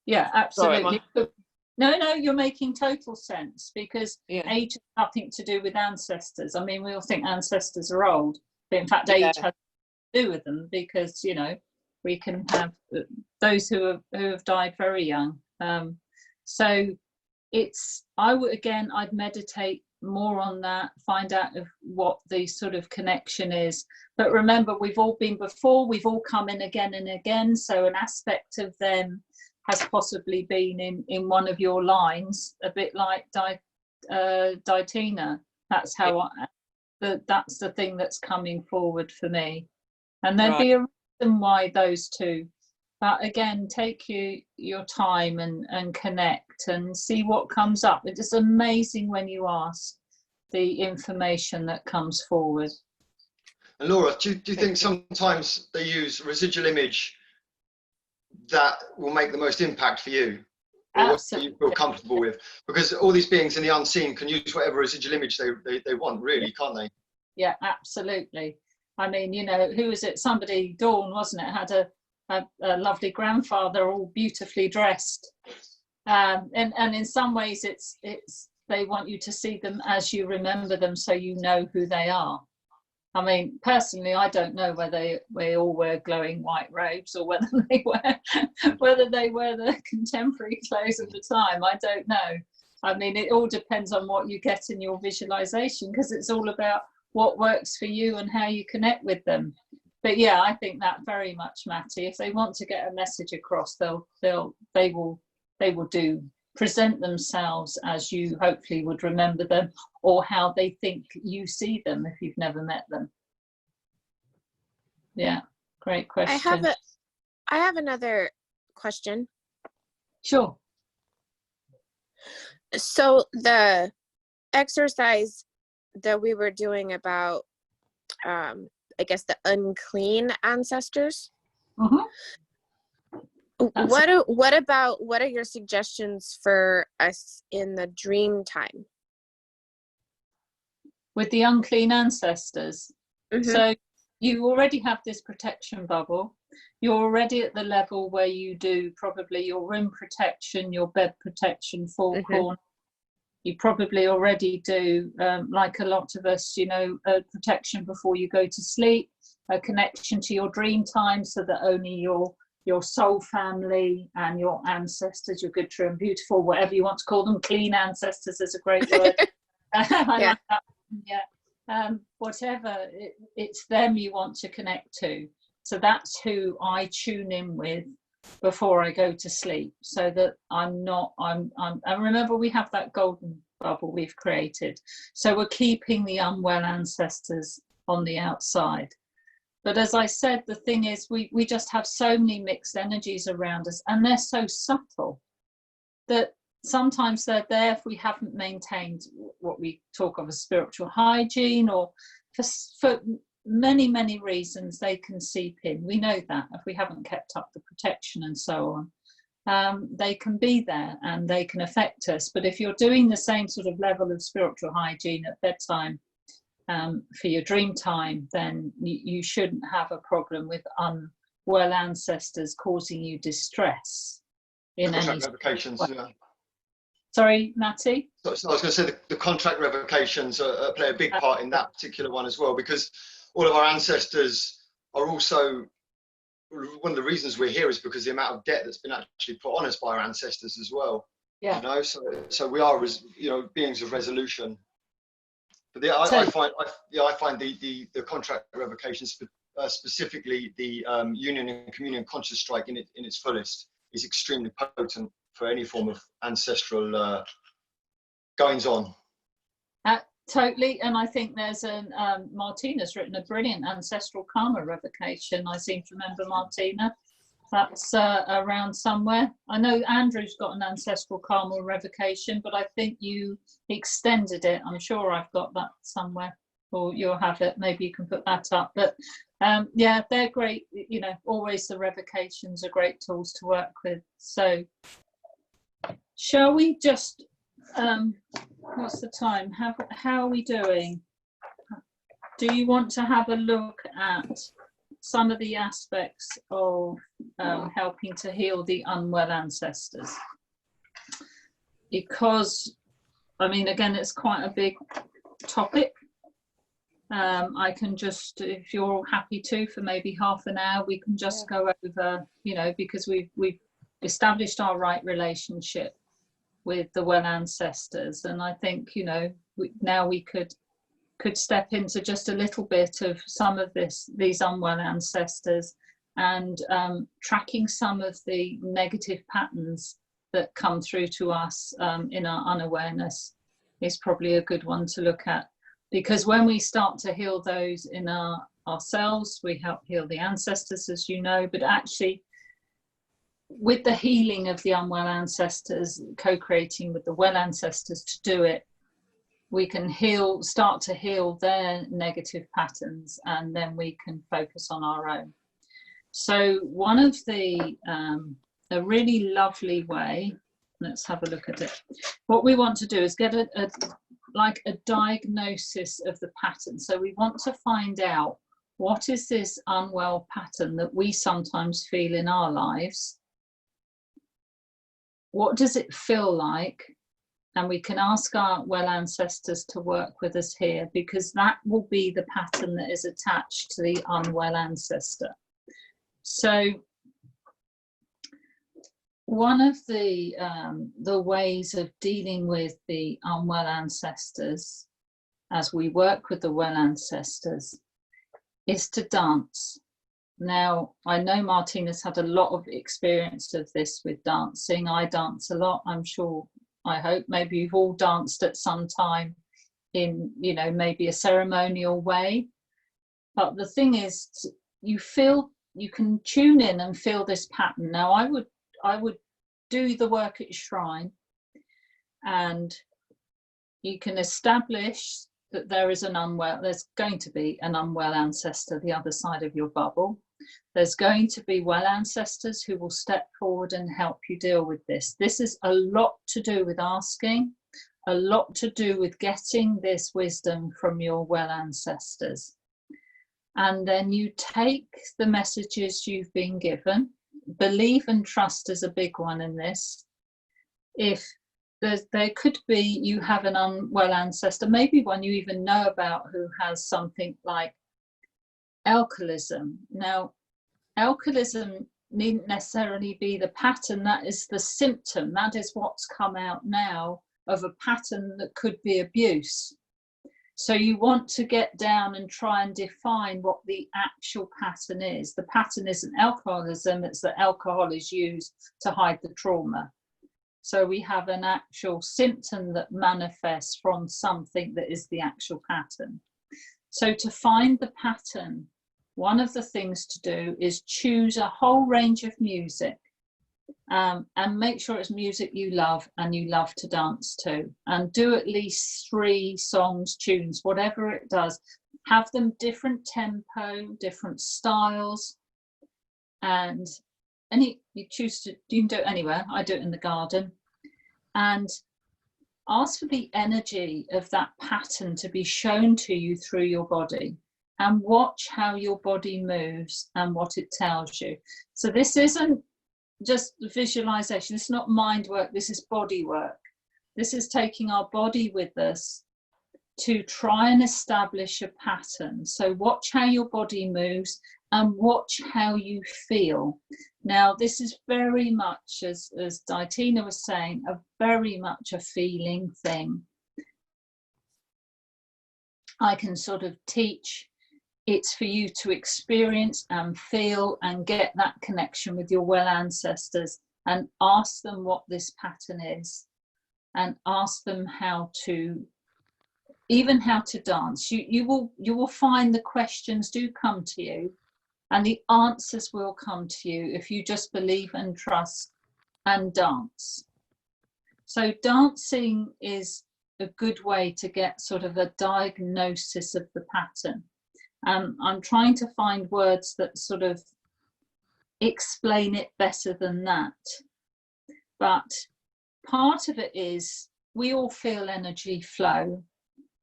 Yeah, absolutely. Sorry, no, you're making total sense, because age has nothing to do with ancestors. I mean, we all think ancestors are old, but in fact, age has to do with them, because we can have those who have died very young. So I'd meditate more on that, find out of what the sort of connection is. But remember, we've all been before, we've all come in again and again, so an aspect of them has possibly been in one of your lines, a bit like Daitina. That's how that's the thing that's coming forward for me. And there'd be a reason why those two. But again, take your time and connect and see what comes up. It's amazing when you ask the information that comes forward. And Laura, do you think sometimes they use residual image that will make the most impact for you? Or what you feel comfortable with? Because all these beings in the unseen can use whatever residual image they want, really, can't they? Yeah, absolutely. I mean, you know, who was it? Somebody, Dawn, wasn't it, had a lovely grandfather, all beautifully dressed. And in some ways, it's they want you to see them as you remember them, so you know who they are. I mean, personally, I don't know whether they all wear glowing white robes or whether they wear the contemporary clothes of the time. I don't know. I mean, it all depends on what you get in your visualization, because it's all about what works for you and how you connect with them. But yeah, I think that very much, Matty. If they want to get a message across, they will present themselves as you hopefully would remember them, or how they think you see them if you've never met them. Yeah, great question. I have another question. Sure. So the exercise that we were doing about, I guess, the unclean ancestors. Mm-hmm. What are your suggestions for us in the dream time with the unclean ancestors? Mm-hmm. So you already have this protection bubble. You're already at the level where you do probably your room protection, your bed protection, four corner. You probably already do, like a lot of us, you know, a protection before you go to sleep, a connection to your dream time, so that only your soul family and your ancestors, your good, true and beautiful, whatever you want to call them, clean ancestors is a great word. I like that. Yeah. Whatever, it's them you want to connect to. So that's who I tune in with before I go to sleep, so that and remember, we have that golden bubble we've created. So we're keeping the unwell ancestors on the outside. But as I said, the thing is, we just have so many mixed energies around us, and they're so subtle that sometimes they're there if we haven't maintained what we talk of as spiritual hygiene, or for many, many reasons they can seep in. We know that if we haven't kept up the protection and so on, they can be there and they can affect us. But if you're doing the same sort of level of spiritual hygiene at bedtime, for your dream time, then you shouldn't have a problem with unwell ancestors causing you distress in any revocations. Yeah. Sorry, Matty? So I was going to say the contract revocations play a big part in that particular one as well, because all of our ancestors are also, one of the reasons we're here is because the amount of debt that's been actually put on us by our ancestors as well. Yeah. You know, so we are, you know, beings of resolution. But I find the contract revocations, specifically the union and communion conscious strike in its fullest, is extremely potent for any form of ancestral goings on. Totally, and I think there's Martina's written a brilliant ancestral karma revocation. I seem to remember, Martina. That's around somewhere. I know Andrew's got an ancestral karma revocation, but I think you extended it. I'm sure I've got that somewhere, or you'll have it. Maybe you can put that up. But yeah, they're great. You know, always the revocations are great tools to work with. So shall we just, what's the time? How are we doing? Do you want to have a look at some of the aspects of helping to heal the unwell ancestors? Because, I mean, again, it's quite a big topic. I can just, if you're all happy to, for maybe half an hour, we can just go over, you know, because we've established our right relationship with the well ancestors, and I think, you know, now we could step into just a little bit of some of these unwell ancestors, and tracking some of the negative patterns that come through to us in our unawareness is probably a good one to look at, because when we start to heal those in ourselves, we help heal the ancestors, as you know. But actually, with the healing of the unwell ancestors, co-creating with the well ancestors to do it, we can start to heal their negative patterns, and then we can focus on our own. So one of a really lovely way, let's have a look at it. What we want to do is get a diagnosis of the pattern. So we want to find out what is this unwell pattern that we sometimes feel in our lives? What does it feel like? And we can ask our well ancestors to work with us here, because that will be the pattern that is attached to the unwell ancestor. So one of the ways of dealing with the unwell ancestors, as we work with the well ancestors, is to dance. Now, I know Martina's had a lot of experience of this with dancing. I dance a lot. I'm sure, I hope, maybe you've all danced at some time in, you know, maybe a ceremonial way. But the thing is, you can tune in and feel this pattern. Now, I would do the work at shrine, and you can establish that there's going to be an unwell ancestor the other side of your bubble. There's going to be well ancestors who will step forward and help you deal with this. This is a lot to do with asking, a lot to do with getting this wisdom from your well ancestors. And then you take the messages you've been given. Believe and trust is a big one in this. If there could be, you have an unwell ancestor, maybe one you even know about, who has something like alcoholism. Now, alcoholism needn't necessarily be the pattern, that is the symptom. That is what's come out now of a pattern that could be abuse. So you want to get down and try and define what the actual pattern is. The pattern isn't alcoholism, it's that alcohol is used to hide the trauma. So we have an actual symptom that manifests from something that is the actual pattern. So to find the pattern, one of the things to do is choose a whole range of music, and make sure it's music you love and you love to dance to, and do at least 3 songs, tunes, whatever it does. Have them different tempo, different styles, and you can do it anywhere. I do it in the garden, and ask for the energy of that pattern to be shown to you through your body, and watch how your body moves and what it tells you. So this isn't just visualization, it's not mind work, this is body work. This is taking our body with us to try and establish a pattern. So watch how your body moves and watch how you feel. Now, this is very much, as Ditina was saying, very much a feeling thing. I can sort of teach. It's for you to experience and feel and get that connection with your well ancestors, and ask them what this pattern is, and ask them how to dance. You will find the questions do come to you, and the answers will come to you if you just believe and trust and dance. So dancing is a good way to get sort of a diagnosis of the pattern. I'm trying to find words that sort of explain it better than that. But part of it is we all feel energy flow,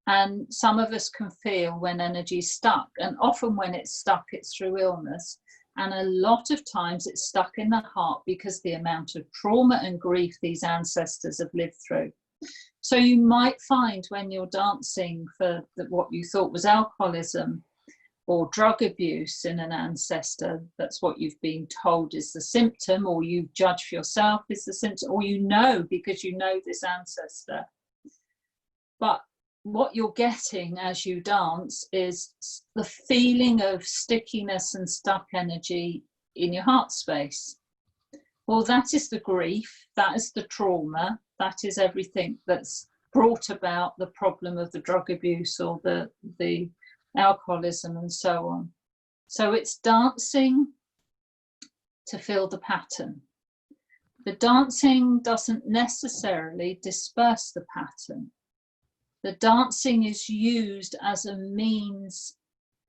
and some of us can feel when energy's stuck, and often when it's stuck, it's through illness. And a lot of times it's stuck in the heart because the amount of trauma and grief these ancestors have lived through. So you might find when you're dancing for what you thought was alcoholism or drug abuse in an ancestor, that's what you've been told is the symptom, or you judge for yourself is the symptom, or you know because you know this ancestor. But what you're getting as you dance is the feeling of stickiness and stuck energy in your heart space. Well, that is the grief, that is the trauma, that is everything that's brought about the problem of the drug abuse or the alcoholism and so on. So it's dancing to feel the pattern. The dancing doesn't necessarily disperse the pattern. The dancing is used as a means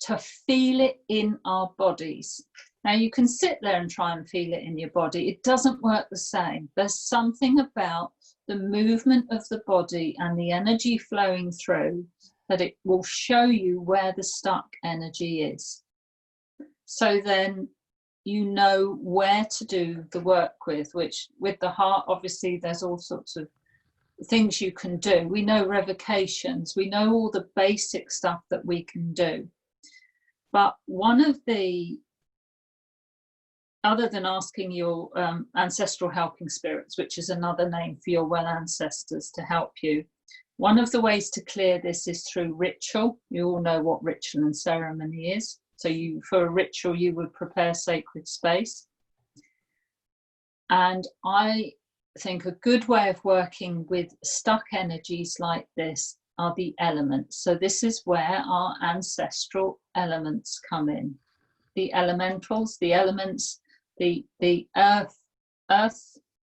to feel it in our bodies. Now you can sit there and try and feel it in your body. It doesn't work the same. There's something about the movement of the body and the energy flowing through that it will show you where the stuck energy is. So then you know where to do the work with, which with the heart, obviously there's all sorts of things you can do. We know revocations, we know all the basic stuff that we can do. But one of the, other than asking your ancestral helping spirits, which is another name for your well ancestors to help you, one of the ways to clear this is through ritual. You all know what ritual and ceremony is. So you, for a ritual, you would prepare sacred space. And I think a good way of working with stuck energies like this are the elements. So this is where our ancestral elements come in. The elementals, the elements, the earth,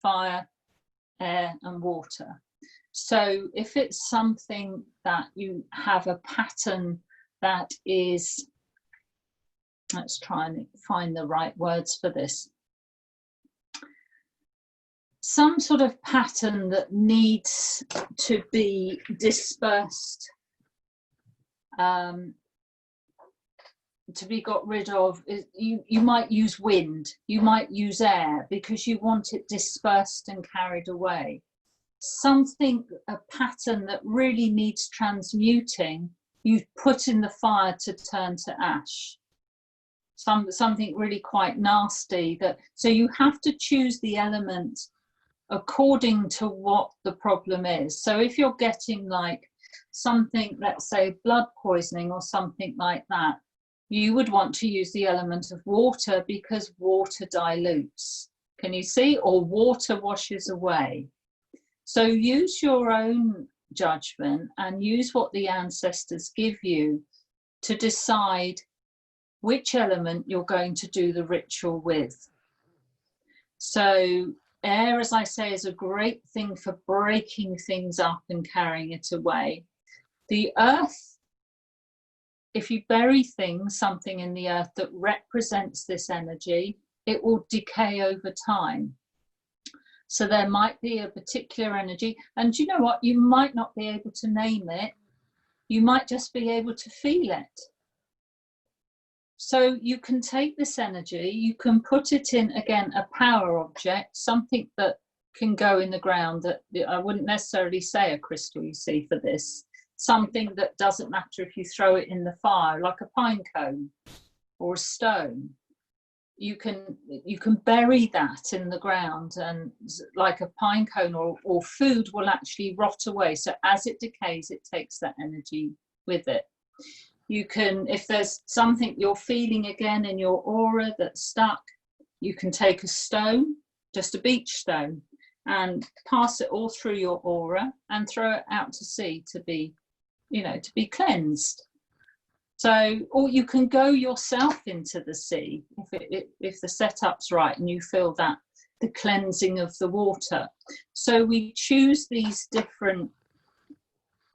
fire, air and water. So if it's something that you have a pattern that is, let's try and find the right words for this, some sort of pattern that needs to be dispersed, to be got rid of, you might use wind, you might use air, because you want it dispersed and carried away. Something, a pattern that really needs transmuting, you put in the fire to turn to ash. Something really quite nasty. That, so you have to choose the element according to what the problem is. So if you're getting like something, let's say blood poisoning or something like that, you would want to use the element of water, because water dilutes. Can you see? Or water washes away. So use your own judgment and use what the ancestors give you to decide which element you're going to do the ritual with. So air, as I say, is a great thing for breaking things up and carrying it away. The earth, if you bury things, something in the earth that represents this energy, it will decay over time. So there might be a particular energy, and you know what, you might not be able to name it, you might just be able to feel it. So you can take this energy, you can put it in, again, a power object, something that can go in the ground. That I wouldn't necessarily say a crystal, you see, for this. Something that doesn't matter if you throw it in the fire, like a pine cone or a stone. You can bury that in the ground, and like a pine cone or food will actually rot away. So as it decays, it takes that energy with it. You can, if there's something you're feeling again in your aura that's stuck, you can take a stone, just a beach stone, and pass it all through your aura and throw it out to sea to be, you know, to be cleansed. So, or you can go yourself into the sea if the setup's right and you feel that the cleansing of the water. So we choose these different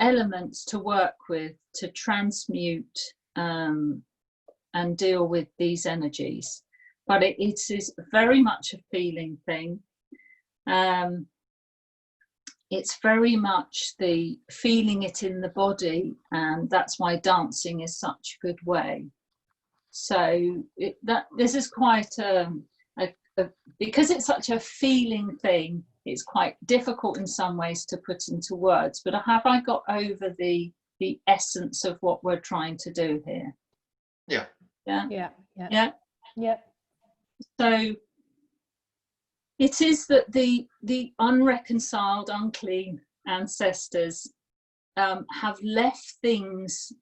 elements to work with to transmute and deal with these energies. But it is very much a feeling thing. It's very much the feeling it in the body, and that's why dancing is such a good way. So this is quite because it's such a feeling thing, it's quite difficult in some ways to put into words. But have I got over the essence of what we're trying to do here? Yeah. Yeah. Yeah. Yeah. Yeah. Yeah. So it is that the unreconciled, unclean ancestors have left things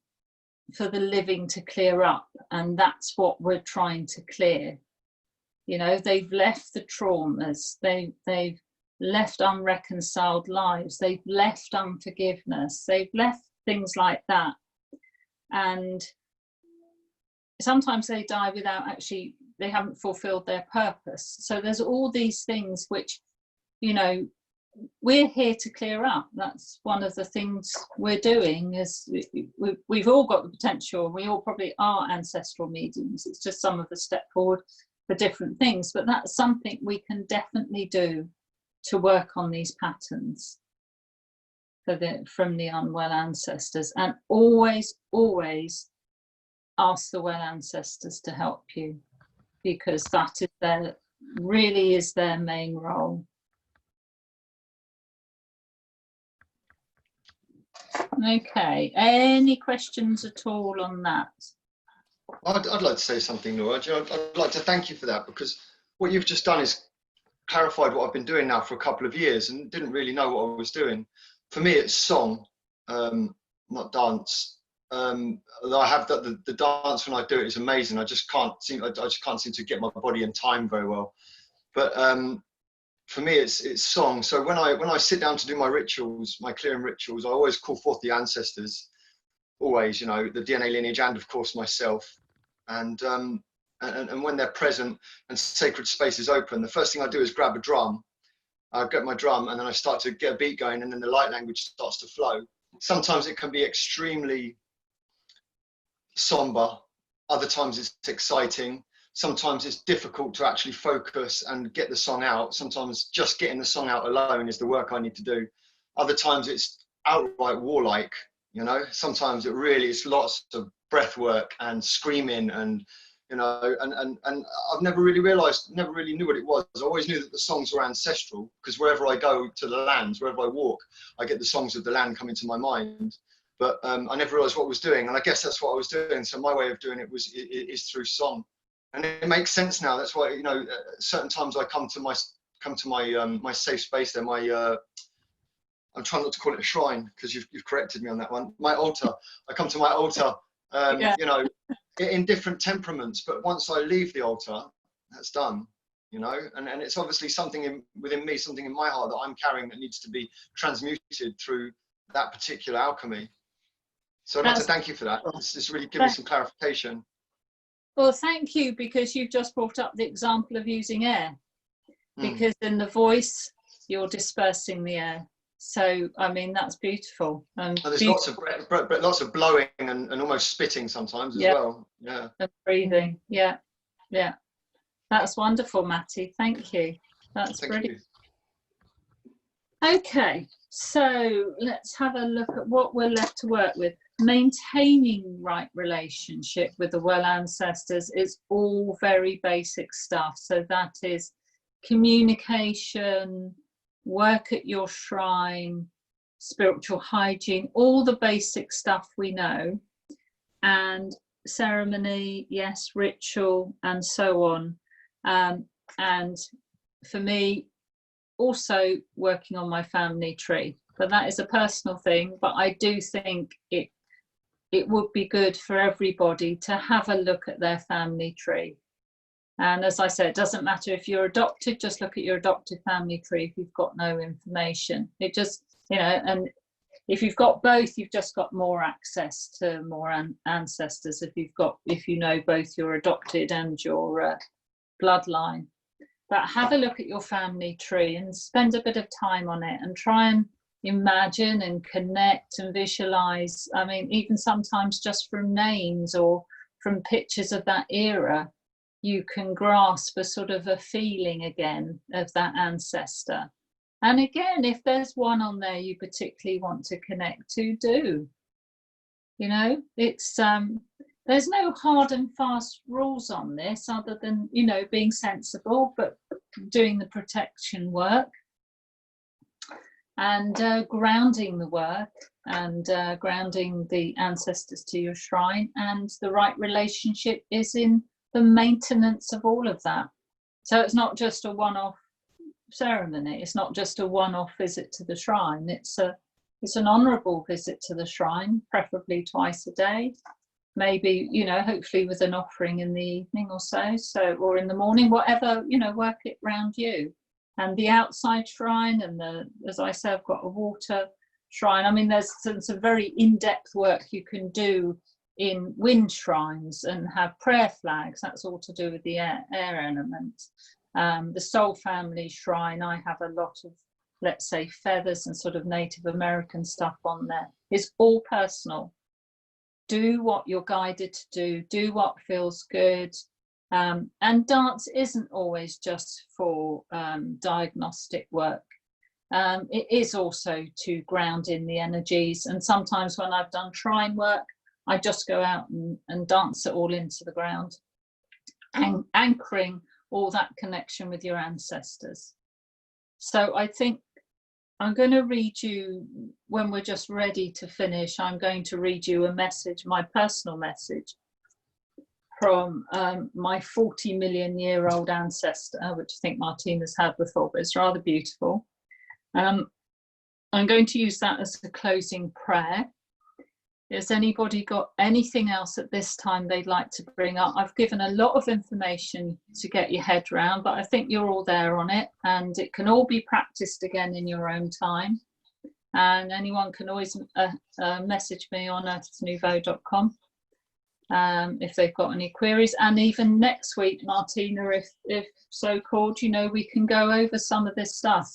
for the living to clear up, and that's what we're trying to clear. You know, they've left the traumas, they've left unreconciled lives, they've left unforgiveness, they've left things like that. And sometimes they die without actually, they haven't fulfilled their purpose. So there's all these things which, you know, we're here to clear up. That's one of the things we're doing. Is we've all got the potential. We all probably are ancestral mediums. It's just some of us step forward for different things, but that's something we can definitely do to work on these patterns from the unwell ancestors. And always ask the well ancestors to help you, because that is really is their main role. Okay, any questions at all on that? I'd like to say something, Laura. I'd like to thank you for that, because what you've just done is clarified what I've been doing now for a couple of years and didn't really know what I was doing. For me, it's song, not dance. I have the dance when I do it is amazing. I just can't seem to get my body in time very well. But for me, it's song. So when I sit down to do my rituals, my clearing rituals, I always call forth the ancestors. Always, you know, the DNA lineage, and of course myself. And when they're present and sacred space is open, the first thing I do is grab a drum. I get my drum and then I start to get a beat going, and then the light language starts to flow. Sometimes it can be extremely somber. Other times it's exciting. Sometimes it's difficult to actually focus and get the song out. Sometimes just getting the song out alone is the work I need to do. Other times it's outright warlike, you know. Sometimes it really is lots of breath work and screaming, and you know, and I've never really realized, never really knew what it was. I always knew that the songs were ancestral, because wherever I go to the lands, wherever I walk, I get the songs of the land come into my mind. But I never realized what I was doing, and I guess that's what I was doing. So my way of doing it is through song. And it makes sense now. That's why, you know, at certain times I come to my safe space there. I'm trying not to call it a shrine, because you've corrected me on that one. My altar. I come to my altar, you know, in different temperaments. But once I leave the altar, that's done, you know. And it's obviously something within me, something in my heart that I'm carrying that needs to be transmuted through that particular alchemy. So I'd like to thank you for that. It's really given me some clarification. Well, thank you, because you've just brought up the example of using air, because in the voice, you're dispersing the air. So, I mean, that's beautiful. And there's lots of blowing and almost spitting sometimes as well. Yeah. And breathing. Yeah. Yeah. That's wonderful, Matty. Thank you. That's brilliant. Okay. So let's have a look at what we're left to work with. Maintaining right relationship with the well ancestors is all very basic stuff. So that is communication, work at your shrine, spiritual hygiene, all the basic stuff we know, and ceremony, yes, ritual, and so on. And for me, also working on my family tree. But that is a personal thing. But I do think it would be good for everybody to have a look at their family tree. And as I said, it doesn't matter if you're adopted, just look at your adopted family tree if you've got no information. It just, you know, and if you've got both, you've just got more access to more ancestors if you know both your adopted and your bloodline. But have a look at your family tree and spend a bit of time on it and try and imagine and connect and visualize. I mean, even sometimes just from names or from pictures of that era, you can grasp a sort of a feeling again of that ancestor. And again, if there's one on there you particularly want to connect to, do. You know, it's there's no hard and fast rules on this other than, you know, being sensible, but doing the protection work and grounding the work and grounding the ancestors to your shrine. And the right relationship is in the maintenance of all of that. So it's not just a one-off ceremony. It's not just a one-off visit to the shrine. It's an honourable visit to the shrine, preferably twice a day. Maybe, you know, hopefully with an offering in the evening or so, or in the morning, whatever, you know, work it round you. And the outside shrine and as I say, I've got a water shrine. I mean, there's some very in-depth work you can do in wind shrines and have prayer flags. That's all to do with the air element. The Soul Family shrine, I have a lot of, let's say, feathers and sort of Native American stuff on there. It's all personal. Do what you're guided to do what feels good. And dance isn't always just for diagnostic work. It is also to ground in the energies. And sometimes when I've done shrine work, I just go out and dance it all into the ground, and anchoring all that connection with your ancestors. So I think I'm going to read you, when we're just ready to finish, I'm going to read you a message, my personal message from my 40 million year old ancestor, which I think Martina's had before, but it's rather beautiful. I'm going to use that as a closing prayer. Has anybody got anything else at this time they'd like to bring up? I've given a lot of information to get your head around, but I think you're all there on it, and it can all be practiced again in your own time. And anyone can always message me on earthnouveau.com if they've got any queries. And even next week, Martina, if so called, you know, we can go over some of this stuff.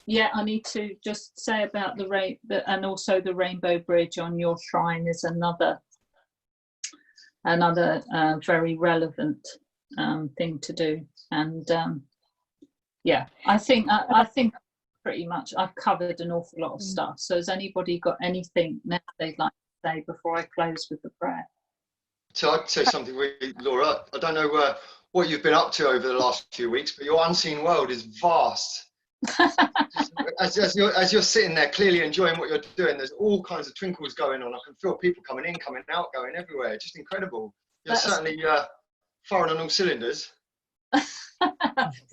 Yeah, I need to just say about and also the Rainbow Bridge on your shrine is another very relevant thing to do. And yeah, I think pretty much I've covered an awful lot of stuff. So has anybody got anything now they'd like to say before I close with the prayer? So I'd say something really, Laura. I don't know what you've been up to over the last few weeks, but your unseen world is vast. as you're sitting there clearly enjoying what you're doing, there's all kinds of twinkles going on. I can feel people coming in, coming out, going everywhere. Just incredible. You're certainly firing on all cylinders.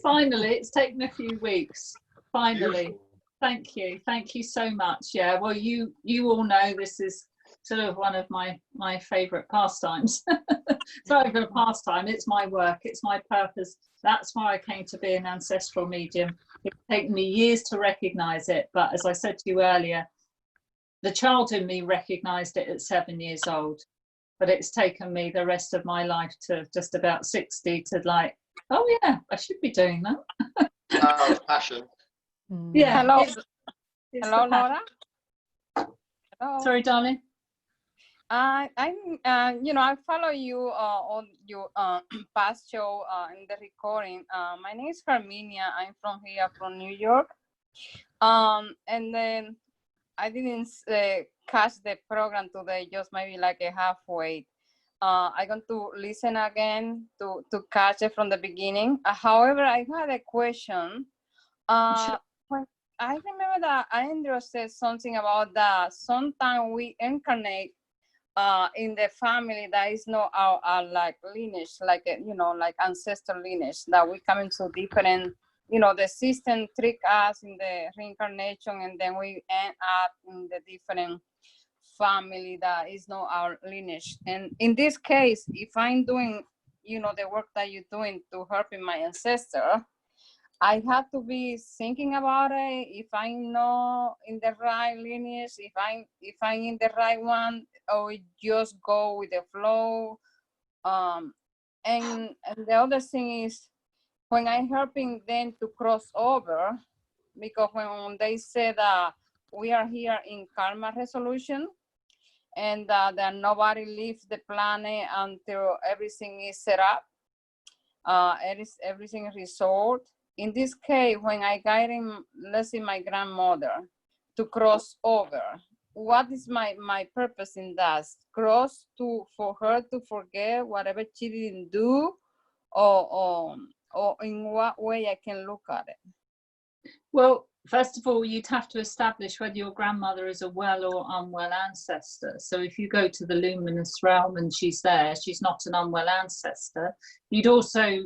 Finally, it's taken a few weeks. Finally. Beautiful. Thank you so much. Yeah, well, you all know this is sort of one of my favorite pastimes. It's not even a pastime, it's my work, it's my purpose. That's why I came to be an ancestral medium. It's taken me years to recognize it, but as I said to you earlier, the child in me recognized it at 7 years old, but it's taken me the rest of my life to just about 60 to like, oh yeah, I should be doing that. Power of passion. Yeah. Hello, Hello, Laura. Hello. Sorry, darling. I'm, I follow you on your past show in the recording. My name is Carminia. I'm from here, from New York. And then I didn't catch the program today, just maybe like a halfway. I'm going to listen again to catch it from the beginning. However, I had a question. Sure. When I remember that Andrew said something about that sometimes we incarnate in the family that is not our like lineage, like like ancestor lineage, that we come into different, the system trick us in the reincarnation, and then we end up in the different family that is not our lineage. And in this case, if I'm doing, the work that you're doing to helping my ancestor, I have to be thinking about it, if I'm not in the right lineage, if I'm in the right one, or just go with the flow. And the other thing is, when I'm helping them to cross over, because when they say that we are here in karma resolution, and that nobody leaves the planet until everything is set up, everything is resolved. In this case, when I guiding, let's say, my grandmother to cross over, what is my purpose in that? Cross for her to forget whatever she didn't do, or in what way I can look at it? Well, first of all, you'd have to establish whether your grandmother is a well or unwell ancestor. So if you go to the Luminous Realm and she's there, she's not an unwell ancestor. You'd also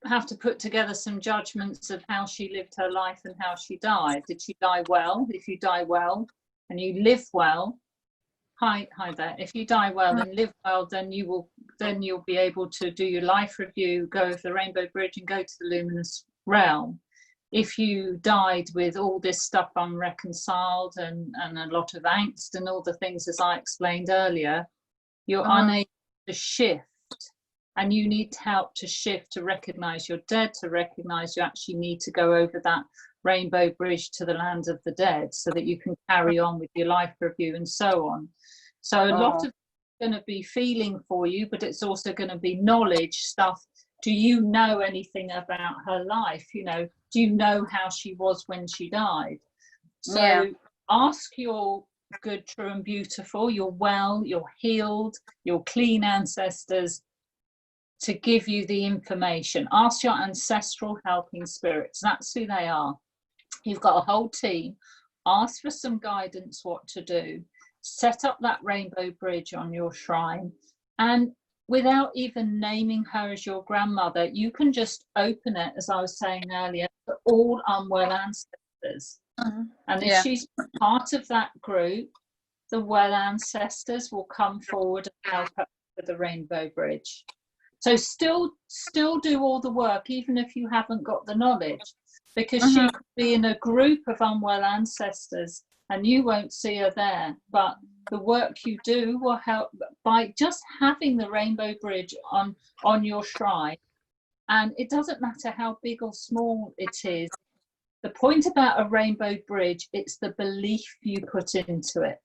have to put together some judgments of how she lived her life and how she died. Did she die well? If you die well and you live well, hi there. If you die well and live well, then you'll be able to do your life review, go over the Rainbow Bridge and go to the Luminous Realm. If you died with all this stuff unreconciled and a lot of angst and all the things as I explained earlier, you're unable to shift. And you need help to shift, to recognize you're dead, to recognize you actually need to go over that rainbow bridge to the land of the dead so that you can carry on with your life review and so on. So a lot of it's going to be feeling for you, but it's also going to be knowledge stuff. Do you know anything about her life? Do you know how she was when she died? So ask your good, true, and beautiful, your well, your healed, your clean ancestors to give you the information. Ask your ancestral helping spirits. That's who they are. You've got a whole team. Ask for some guidance what to do. Set up that rainbow bridge on your shrine. And without even naming her as your grandmother, you can just open it, as I was saying earlier, to all unwell ancestors. And if she's part of that group, the well ancestors will come forward and help her with the rainbow bridge. So still do all the work, even if you haven't got the knowledge, because she could be in a group of unwell ancestors and you won't see her there. But the work you do will help by just having the rainbow bridge on your shrine. And it doesn't matter how big or small it is. The point about a rainbow bridge, it's the belief you put into it.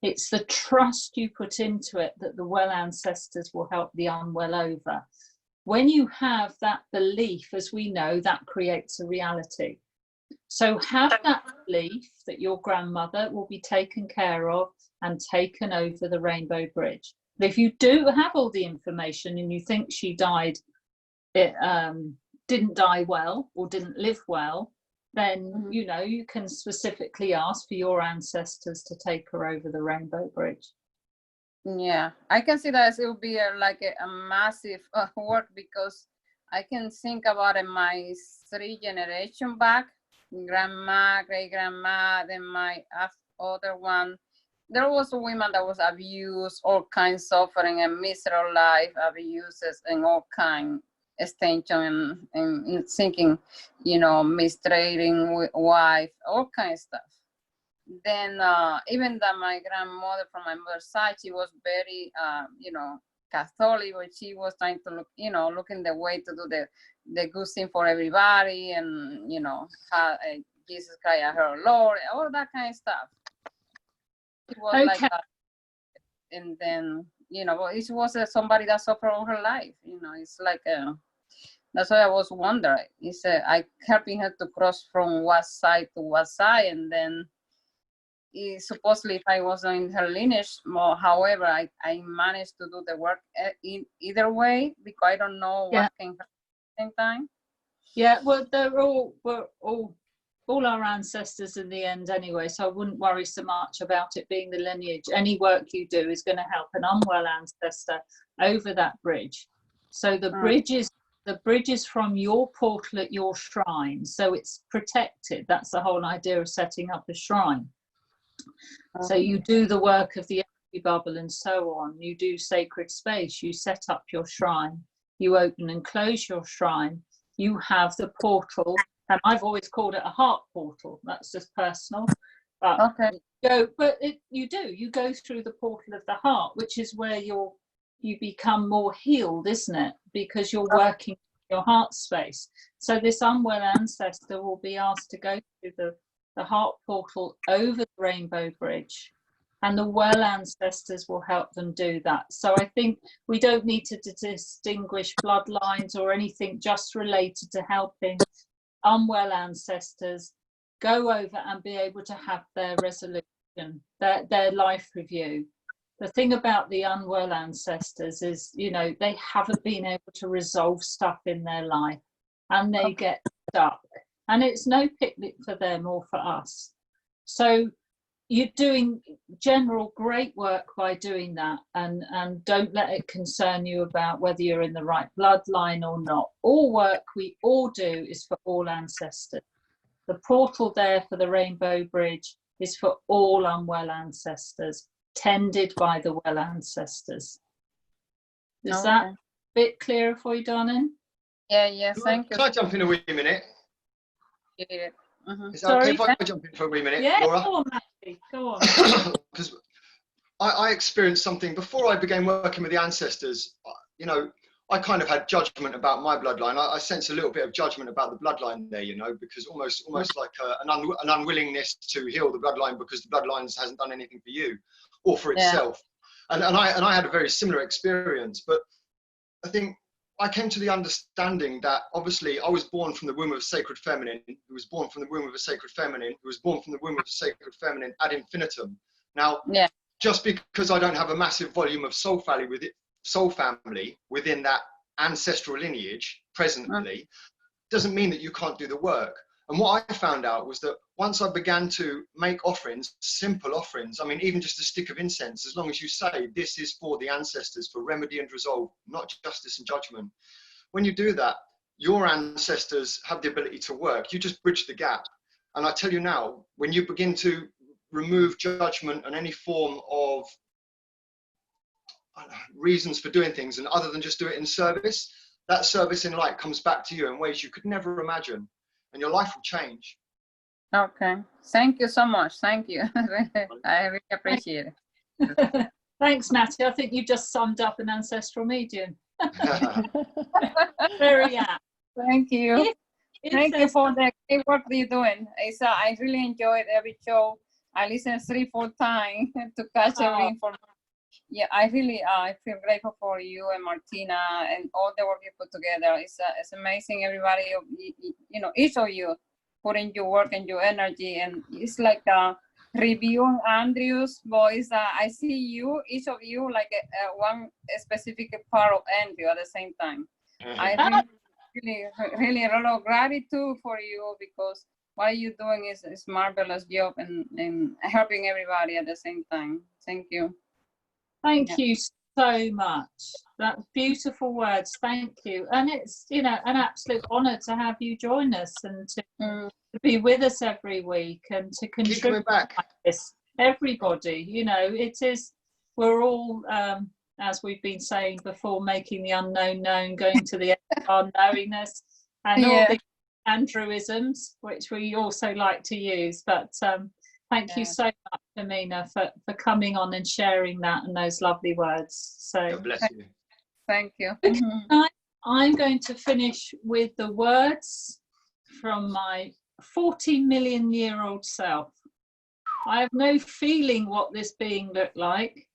It's the trust you put into it that the well ancestors will help the unwell over. When you have that belief, as we know, that creates a reality. So have that belief that your grandmother will be taken care of and taken over the rainbow bridge. But if you do have all the information and you think she died, didn't die well or didn't live well, then you know you can specifically ask for your ancestors to take her over the rainbow bridge. Yeah, I can see that it will be a massive work, because I can think about it, my 3 generations back, grandma, great grandma, then my other one. There was a woman that was abused, all kinds of suffering and miserable life, abuses and all kinds. Extension and thinking, mistreating wife, all kinds of stuff. Then even that my grandmother from my mother's side, she was very, Catholic, but she was trying to look, looking the way to do the good thing for everybody, and Jesus Christ, her Lord, all that kind of stuff. It was like that. And then, it was somebody that suffered all her life. It's like that's why I was wondering. It's I helping her to cross from what side to what side, and then supposedly if I was in her lineage, however, I managed to do the work in either way, because I don't know what can happen at the same time. Yeah, well, we're all our ancestors in the end anyway, so I wouldn't worry so much about it being the lineage. Any work you do is going to help an unwell ancestor over that bridge. So the bridge is from your portal at your shrine, so it's protected. That's the whole idea of setting up a shrine. So you do the work of the energy bubble and so on. You do sacred space. You set up your shrine. You open and close your shrine. You have the portal, and I've always called it a heart portal. That's just personal. But you go through the portal of the heart, which is where you become more healed, isn't it? Because you're working your heart space. So this unwell ancestor will be asked to go through the heart portal over the rainbow bridge, and the well ancestors will help them do that. So I think we don't need to distinguish bloodlines or anything, just related to helping unwell ancestors go over and be able to have their resolution, their life review. The thing about the unwell ancestors is, they haven't been able to resolve stuff in their life, and they get stuck. And it's no picnic for them or for us. So you're doing general great work by doing that, and don't let it concern you about whether you're in the right bloodline or not. All work we all do is for all ancestors. The portal there for the rainbow bridge is for all unwell ancestors, tended by the well ancestors. Is that a bit clearer for you, darling? Yeah, thank you. Can I jump in a wee minute? Yeah. Is that okay if I jump in for a wee minute, Laura? Go on, Matthew. Go on. Because I experienced something before I began working with the ancestors. I kind of had judgment about my bloodline. I sense a little bit of judgment about the bloodline there, because almost like an unwillingness to heal the bloodline, because the bloodline hasn't done anything for you or for itself. And I had a very similar experience, but I think I came to the understanding that obviously I was born from the womb of a sacred feminine, who was born from the womb of a sacred feminine, who was born from the womb of a sacred feminine ad infinitum. Now, Yeah. just because I don't have a massive volume of soul family within that ancestral lineage presently, doesn't mean that you can't do the work. And what I found out was that once I began to make offerings, simple offerings, I mean, even just a stick of incense, as long as you say, this is for the ancestors, for remedy and resolve, not justice and judgment. When you do that, your ancestors have the ability to work. You just bridge the gap. And I tell you now, when you begin to remove judgment and any form of reasons for doing things, and other than just do it in service, that service in light comes back to you in ways you could never imagine, and your life will change. Okay. Thank you so much. Thank you. I really appreciate it. Thanks, Matty. I think you just summed up an ancestral medium. Very apt. Thank you. Thank you for the great work that you're doing. I really enjoyed every show. I listened 3-4 times to catch every information. Yeah, I really I feel grateful for you and Martina and all the work you put together. It's amazing. Everybody, you know, each of you put in your work and your energy, and it's like reviewing Andrew's voice. I see you, each of you, like one specific part of Andrew at the same time. I really a lot of gratitude for you, because what you're doing is marvelous job and helping everybody at the same time. Thank you. Thank you so much. That's beautiful words. Thank you. And it's, you know, an absolute honor to have you join us and to be with us every week and to contribute like this. Everybody, you know, it is, we're all, as we've been saying before, making the unknown known, going to the end of our knowingness, and all the Andrewisms, which we also like to use. But thank you so much, Amina, for coming on and sharing that and those lovely words. So God bless you. Thank you. I'm going to finish with the words from my 40 million year old self. I have no feeling what this being looked like.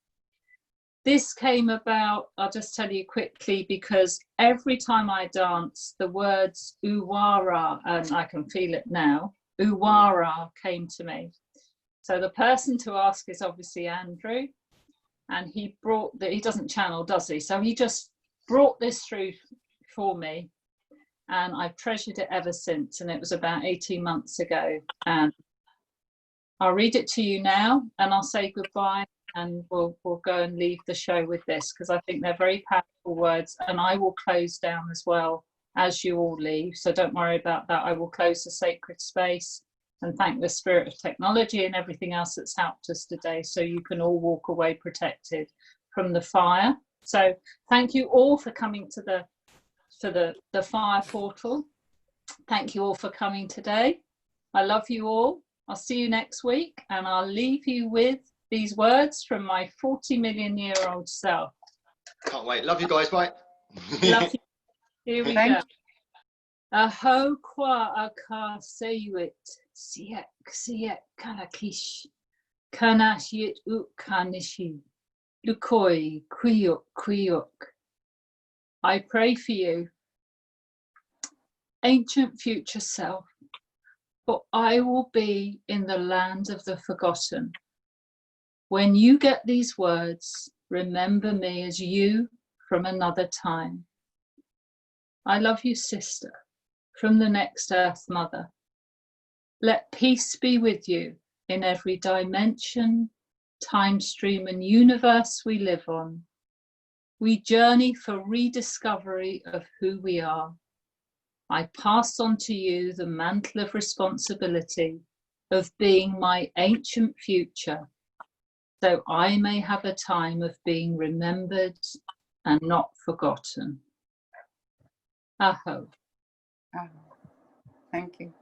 This came about, I'll just tell you quickly, because every time I dance, the words Uwara, and I can feel it now, Uwara came to me. So the person to ask is obviously Andrew, and he brought he doesn't channel, does he? So he just brought this through for me, and I've treasured it ever since, and it was about 18 months ago. And I'll read it to you now, and I'll say goodbye, and we'll go and leave the show with this, because I think they're very powerful words, and I will close down as well as you all leave, so don't worry about that. I will close the sacred space and thank the spirit of technology and everything else that's helped us today, so you can all walk away protected from the fire. So thank you all for coming to the fire portal. Thank you all for coming today. I love you all. I'll see you next week, and I'll leave you with these words from my 40 million year old self. Can't wait. Love you guys. Bye. Love you. Here we go. Aho kwa aka seyuit siek kanakish kanashit ukanishi lukoi kuyuk. I pray for you, ancient future self, for I will be in the land of the forgotten. When you get these words, remember me as you from another time. I love you, sister, from the next Earth Mother. Let peace be with you in every dimension, time stream, and universe we live on. We journey for rediscovery of who we are. I pass on to you the mantle of responsibility of being my ancient future, so I may have a time of being remembered and not forgotten. Aho. Thank you.